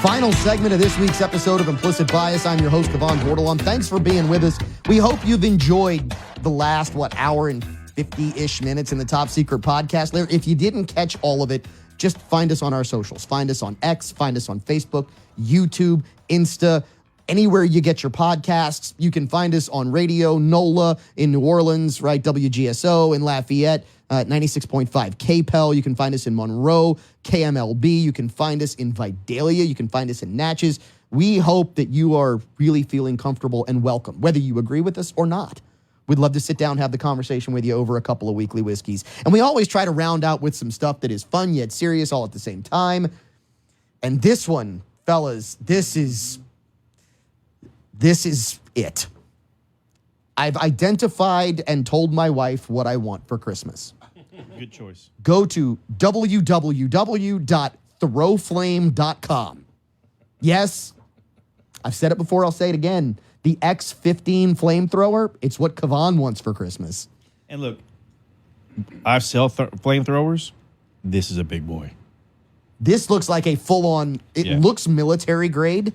Final segment of this week's episode of Implicit Bias. I'm your host, Cavan Bordelon. Thanks for being with us. We hope you've enjoyed the last, hour and 50-ish minutes in the Top Secret podcast. If you didn't catch all of it, just find us on our socials. Find us on X, find us on Facebook, YouTube, Insta, anywhere you get your podcasts. You can find us on radio, NOLA in New Orleans, right? WGSO in Lafayette. 96.5 KPEL. You can find us in Monroe, KMLB. You can find us in Vidalia. You can find us in Natchez. We hope that you are really feeling comfortable and welcome, whether you agree with us or not. We'd love to sit down and have the conversation with you over a couple of weekly whiskeys. And we always try to round out with some stuff that is fun yet serious all at the same time. And this one, fellas, this is it. I've identified and told my wife what I want for Christmas. Good choice. Go to www.throwflame.com. Yes, I've said it before, I'll say it again. The X15 flamethrower, it's what Cavan wants for Christmas. And look, I sell flamethrowers. This is a big boy. This looks like a full-on, it looks military grade.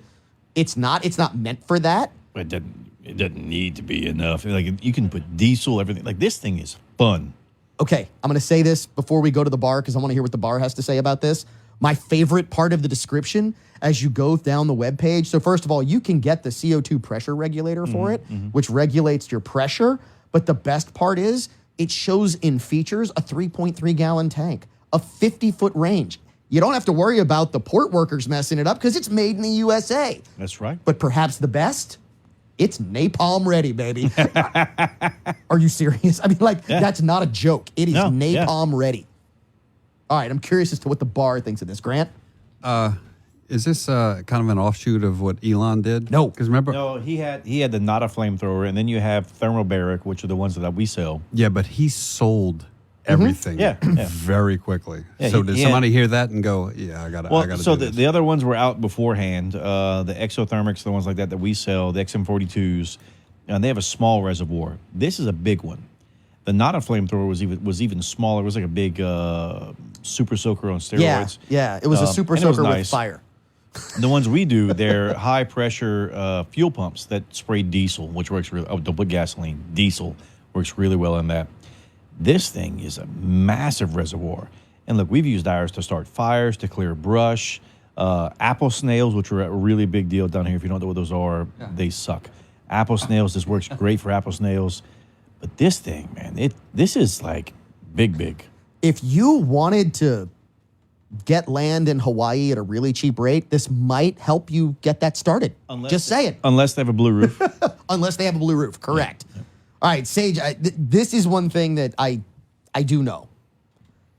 It's not meant for that. It doesn't need to be enough. Like, you can put diesel, everything. Like, this thing is fun. Okay, I'm going to say this before we go to the bar because I want to hear what the bar has to say about this. My favorite part of the description as you go down the webpage. So first of all, you can get the CO2 pressure regulator for it, which regulates your pressure. But the best part is it shows in features a 3.3 gallon tank, a 50-foot range. You don't have to worry about the port workers messing it up because it's made in the USA. That's right. But perhaps the best, it's napalm ready, baby. Are you serious? I mean, that's not a joke. It is napalm ready. All right, I'm curious as to what the bar thinks of this. Grant? Is this kind of an offshoot of what Elon did? No. Because remember... No, he had the not a flamethrower, and then you have thermobaric, which are the ones that we sell. Yeah, but he sold everything very quickly. Yeah, so did somebody hear that and go, yeah, I got to so do this? the other ones were out beforehand. The exothermics, the ones like that we sell, the XM42s, and they have a small reservoir. This is a big one. The not a flamethrower was even smaller. It was like a big super soaker on steroids. Yeah. It was a super soaker with fire. The ones we do, they're high pressure fuel pumps that spray diesel, which works really. Oh, don't put gasoline. Diesel works really well in that. This thing is a massive reservoir. And look, we've used ours to start fires, to clear brush, apple snails, which are a really big deal down here. If you don't know what those are, they suck. Apple snails, this works great for apple snails. But this thing, man, this is like big. If you wanted to get land in Hawaii at a really cheap rate, this might help you get that started. Just saying. Unless they have a blue roof. Unless they have a blue roof, correct. Yeah. All right, Sage, this is one thing that I do know.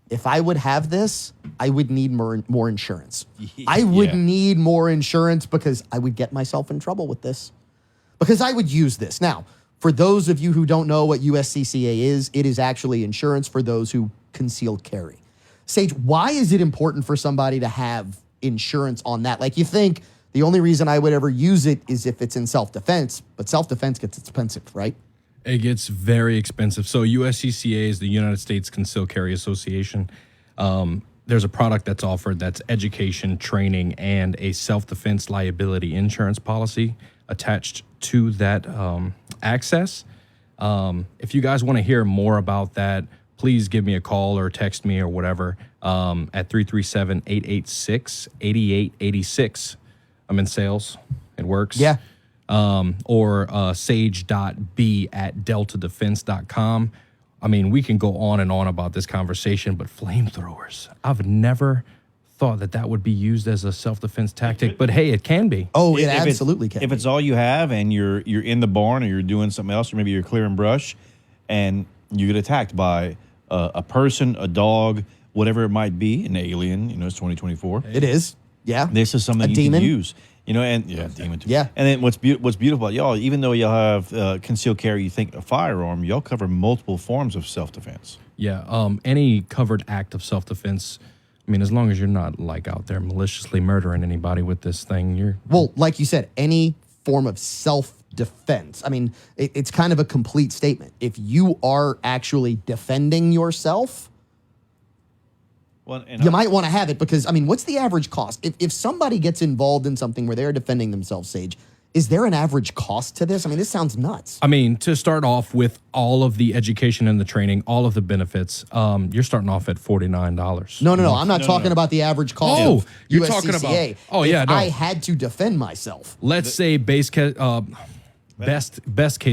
If I would have this, I would need more insurance. I would need more insurance because I would get myself in trouble with this. Because I would use this. Now, for those of you who don't know what USCCA is, it is actually insurance for those who concealed carry. Sage, why is it important for somebody to have insurance on that? Like, you think the only reason I would ever use it is if it's in self-defense, but self-defense gets expensive, right? It gets very expensive. So USCCA is the United States Concealed Carry Association. There's a product that's offered that's education, training, and a self-defense liability insurance policy attached to that access. If you guys want to hear more about that, please give me a call or text me or whatever at 337-886-8886. I'm in sales. It works. Yeah. Or sage.b@deltadefense.com. I mean, we can go on and on about this conversation, but flamethrowers, I've never thought that would be used as a self-defense tactic, but hey, it can be. Oh, it absolutely can. If it's all you have and you're in the barn or you're doing something else, or maybe you're clearing brush and you get attacked by a person, a dog, whatever it might be, an alien, it's 2024. It is. Yeah. This is something you demon. can use. Demon too. Yeah. And then what's beautiful about y'all, even though y'all have concealed carry, you think a firearm, y'all cover multiple forms of self-defense. Yeah. Any covered act of self-defense, I mean, as long as you're not out there maliciously murdering anybody with this thing, you're... Well, like you said, any form of self-defense. I mean, it's kind of a complete statement. If you are actually defending yourself... Well, you might want to have it because, I mean, what's the average cost? If somebody gets involved in something where they're defending themselves, Sage, is there an average cost to this? I mean, this sounds nuts. I mean, to start off with all of the education and the training, all of the benefits, you're starting off at $49. No. I'm not talking about the average cost of you're USCCA. Talking about... Oh, yeah, no. I had to defend myself. Let's say best case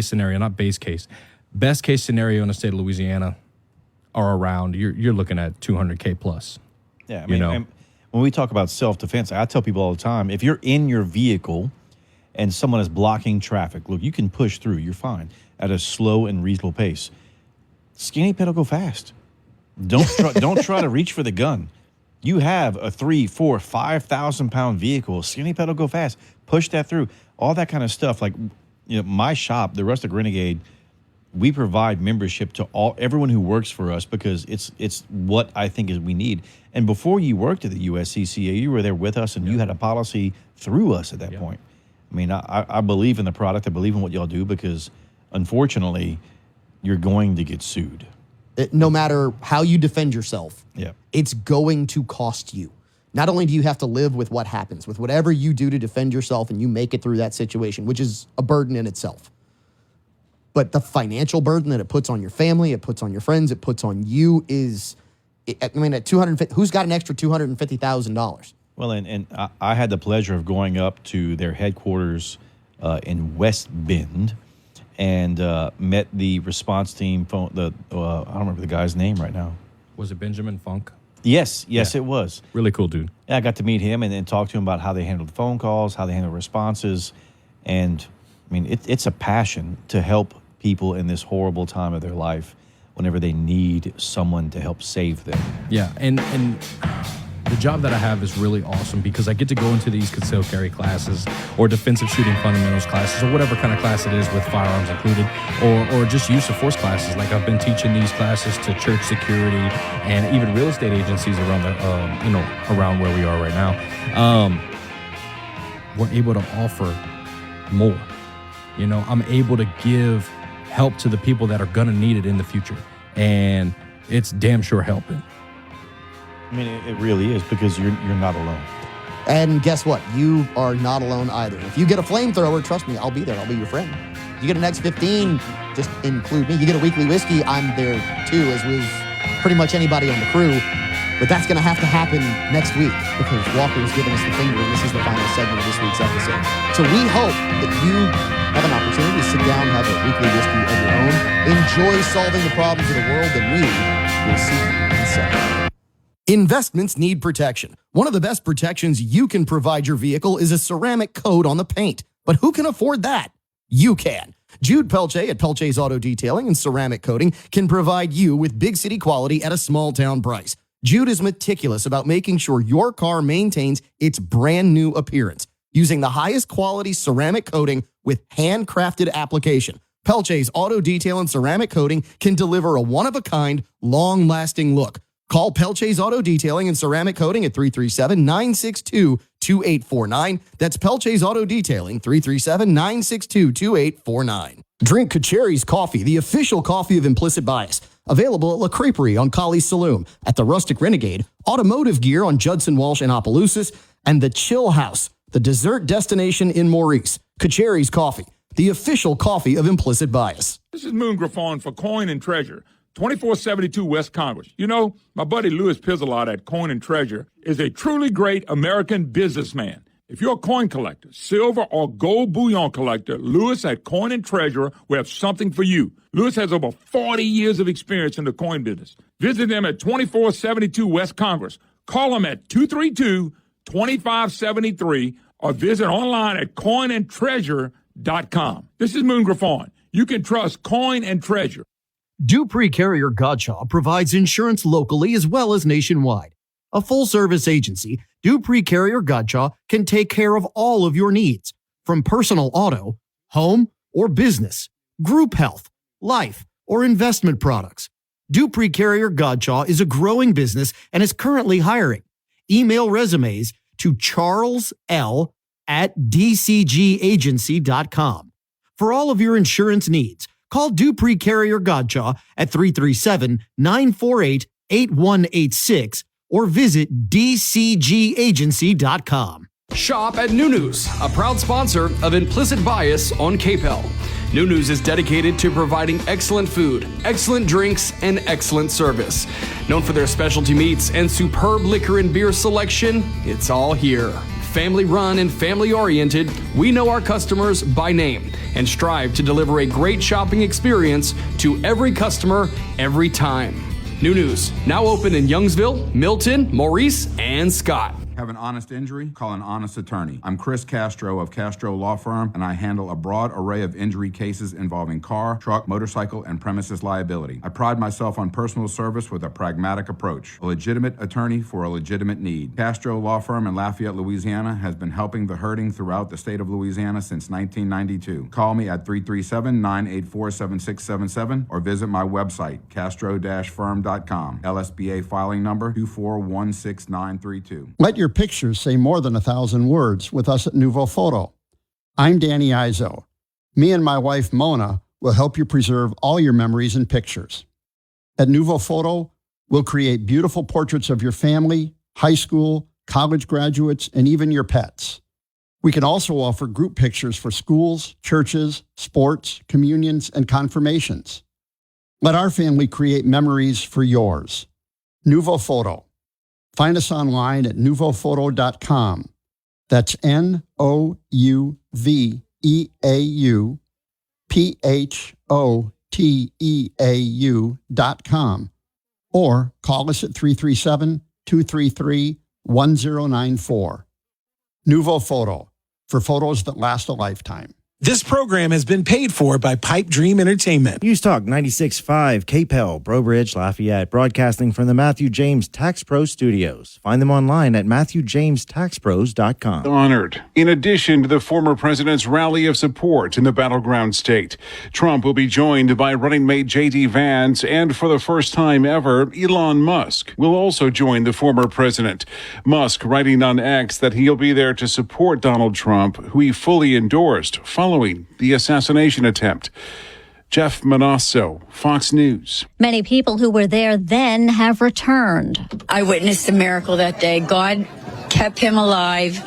scenario, not base case. Best case scenario in the state of Louisiana are around, you're looking at $200K plus. Yeah, I mean, and when we talk about self-defense, I tell people all the time, if you're in your vehicle and someone is blocking traffic, look, you can push through, you're fine, at a slow and reasonable pace. Skinny pedal, go fast. Don't try to reach for the gun. You have a 3, 4, 5,000 pound vehicle, skinny pedal, go fast. Push that through. All that kind of stuff. Like, my shop, the Rustic Renegade, we provide membership to everyone who works for us because it's what I think is we need. And before you worked at the USCCA, you were there with us and you had a policy through us at that point. I mean, I believe in the product. I believe in what y'all do because, unfortunately, you're going to get sued. No matter how you defend yourself, Yeah. it's going to cost you. Not only do you have to live with what happens, with whatever you do to defend yourself and you make it through that situation, which is a burden in itself, but the financial burden that it puts on your family, it puts on your friends, it puts on you is, I mean, at $250, who's got an extra $250,000? Well, and I had the pleasure of going up to their headquarters in West Bend and met the response team. I don't remember the guy's name right now. Was it Benjamin Funk? Yes, it was. Really cool dude. Yeah, I got to meet him and then talk to him about how they handle the phone calls, how they handle responses. And, I mean, it's a passion to help people in this horrible time of their life whenever they need someone to help save them. Yeah, and the job that I have is really awesome because I get to go into these concealed carry classes or defensive shooting fundamentals classes or whatever kind of class it is with firearms included, or just use of force classes. Like I've been teaching these classes to church security and even real estate agencies around around where we are right now. We're able to offer more. I'm able to give help to the people that are gonna need it in the future, and it's damn sure helping. I mean, it really is because you're not alone. And guess what? You are not alone either. If you get a flamethrower, trust me, I'll be there. I'll be your friend. You get an X15, just include me. You get a weekly whiskey, I'm there too, as was pretty much anybody on the crew. But that's going to have to happen next week because Walker's giving us the finger, and this is the final segment of this week's episode. So we hope that you have an opportunity to sit down, have a weekly whiskey of your own, enjoy solving the problems of the world, and we will see you in September. Investments need protection. One of the best protections you can provide your vehicle is a ceramic coat on the paint. But who can afford that? You can. Jude Pelche at Pelche's Auto Detailing and Ceramic Coating can provide you with big city quality at a small town price. Jude is meticulous about making sure your car maintains its brand new appearance using the highest quality ceramic coating with handcrafted application. Pelche's Auto Detail and Ceramic Coating can deliver a one-of-a-kind, long-lasting look. Call Pelche's Auto Detailing and Ceramic Coating at 337-962-2849. That's Pelche's Auto Detailing, 337-962-2849. Drink Kacheri's Coffee, the official coffee of Implicit Bias. Available at La Creperie on Colley Saloon, at the Rustic Renegade, Automotive Gear on Judson Walsh in Opelousas, and the Chill House, the dessert destination in Maurice. Kacheri's Coffee, the official coffee of Implicit Bias. This is Moon Griffon for Coin and Treasure, 2472 West Congress. You know, my buddy Louis Pizzolot at Coin and Treasure is a truly great American businessman. If you're a coin collector, silver or gold bullion collector, Louis at Coin and Treasure will have something for you. Louis has over 40 years of experience in the coin business. Visit them at 2472 West Congress. Call them at 232-2573 or visit online at coinandtreasure.com. This is Moon Griffon. You can trust Coin and Treasure. Dupree Carrier Godshaw provides insurance locally as well as nationwide. A full-service agency, Dupree Carrier Godshaw can take care of all of your needs, from personal auto, home, or business, group health, life, or investment products. Dupree Carrier Godshaw is a growing business and is currently hiring. Email resumes to charles.l@dcgagency.com. For all of your insurance needs, call Dupree Carrier Godshaw at 337-948-8186 or visit dcgagency.com. Shop at News, a proud sponsor of Implicit Bias on KPEL. News is dedicated to providing excellent food, excellent drinks, and excellent service. Known for their specialty meats and superb liquor and beer selection, it's all here. Family run and family oriented, we know our customers by name and strive to deliver a great shopping experience to every customer every time. News, now open in Youngsville, Milton, Maurice, and Scott. Have an honest injury? Call an honest attorney. I'm Chris Castro of Castro Law Firm, and I handle a broad array of injury cases involving car, truck, motorcycle, and premises liability. I pride myself on personal service with a pragmatic approach. A legitimate attorney for a legitimate need. Castro Law Firm in Lafayette, Louisiana has been helping the hurting throughout the state of Louisiana since 1992. Call me at 337-984-7677 or visit my website, castro-firm.com. LSBA filing number 2416932. Let your pictures say more than 1,000 words with us at Nouveau Photo. I'm Danny Izzo. Me and my wife, Mona, will help you preserve all your memories and pictures. At Nuvo Photo, we'll create beautiful portraits of your family, high school, college graduates, and even your pets. We can also offer group pictures for schools, churches, sports, communions, and confirmations. Let our family create memories for yours. Nuvo Photo. Find us online at nuvophoto.com. That's NOUVEAUPHOTEAU.com. Or call us at 337-233-1094. Nuvo Photo, for photos that last a lifetime. This program has been paid for by Pipe Dream Entertainment. NewsTalk 96.5, KPEL, Breaux Bridge, Lafayette, broadcasting from the Matthew James Tax Pro Studios. Find them online at MatthewJamesTaxPros.com. Honored. In addition to the former president's rally of support in the battleground state, Trump will be joined by running mate J.D. Vance, and for the first time ever, Elon Musk will also join the former president. Musk writing on X that he'll be there to support Donald Trump, who he fully endorsed following the assassination attempt. Jeff Manasso, Fox News. Many people who were there then have returned. I witnessed a miracle that day. God kept him alive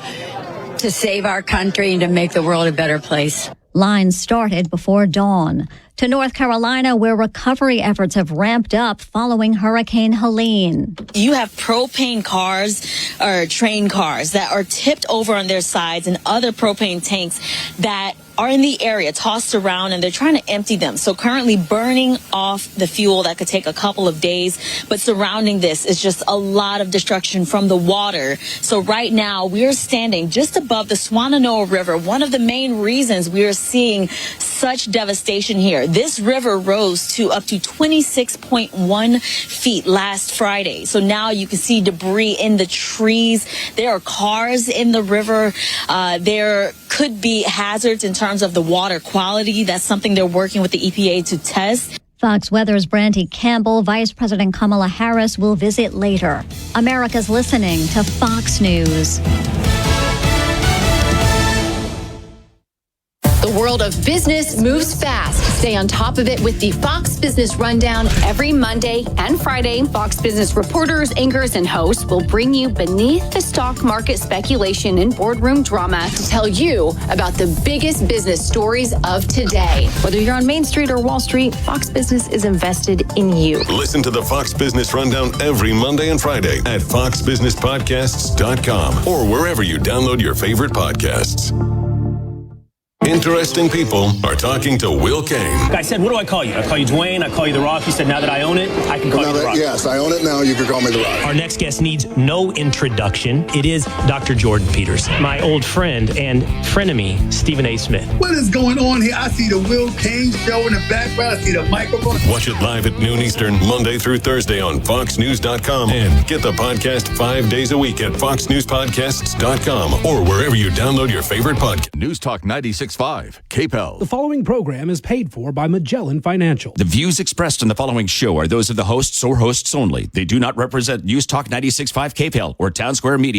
to save our country and to make the world a better place. Lines started before dawn. To North Carolina, where recovery efforts have ramped up following Hurricane Helene. You have propane cars or train cars that are tipped over on their sides and other propane tanks that are in the area, tossed around, and they're trying to empty them. So currently burning off the fuel that could take a couple of days, but surrounding this is just a lot of destruction from the water. So right now we're standing just above the Swannanoa River, one of the main reasons we are seeing such devastation here. This river rose to up to 26.1 feet last Friday. So now you can see debris in the trees. There are cars in the river. There could be hazards in terms of the water quality. That's something they're working with the EPA to test. Fox Weather's Brandy Campbell, Vice President Kamala Harris will visit later. America's listening to Fox News. The world of business moves fast. Stay on top of it with the Fox Business Rundown every Monday and Friday. Fox Business reporters, anchors, and hosts will bring you beneath the stock market speculation and boardroom drama to tell you about the biggest business stories of today. Whether you're on Main Street or Wall Street, Fox Business is invested in you. Listen to the Fox Business Rundown every Monday and Friday at foxbusinesspodcasts.com or wherever you download your favorite podcasts. Interesting people are talking to Will Kane. I said, what do I call you? I call you Dwayne. I call you The Rock. He said, now that I own it, I can call you The Rock. Yes, I own it now. You can call me The Rock. Our next guest needs no introduction. It is Dr. Jordan Peters, my old friend and frenemy, Stephen A. Smith. What is going on here? I see the Will Kane show in the background. I see the microphone. Watch it live at noon Eastern, Monday through Thursday on FoxNews.com. And get the podcast 5 days a week at FoxNewsPodcasts.com or wherever you download your favorite podcast. NewsTalk 96.5, KPEL. The following program is paid for by Magellan Financial. The views expressed in the following show are those of the hosts or hosts only. They do not represent NewsTalk 96.5 KPEL or Town Square Media.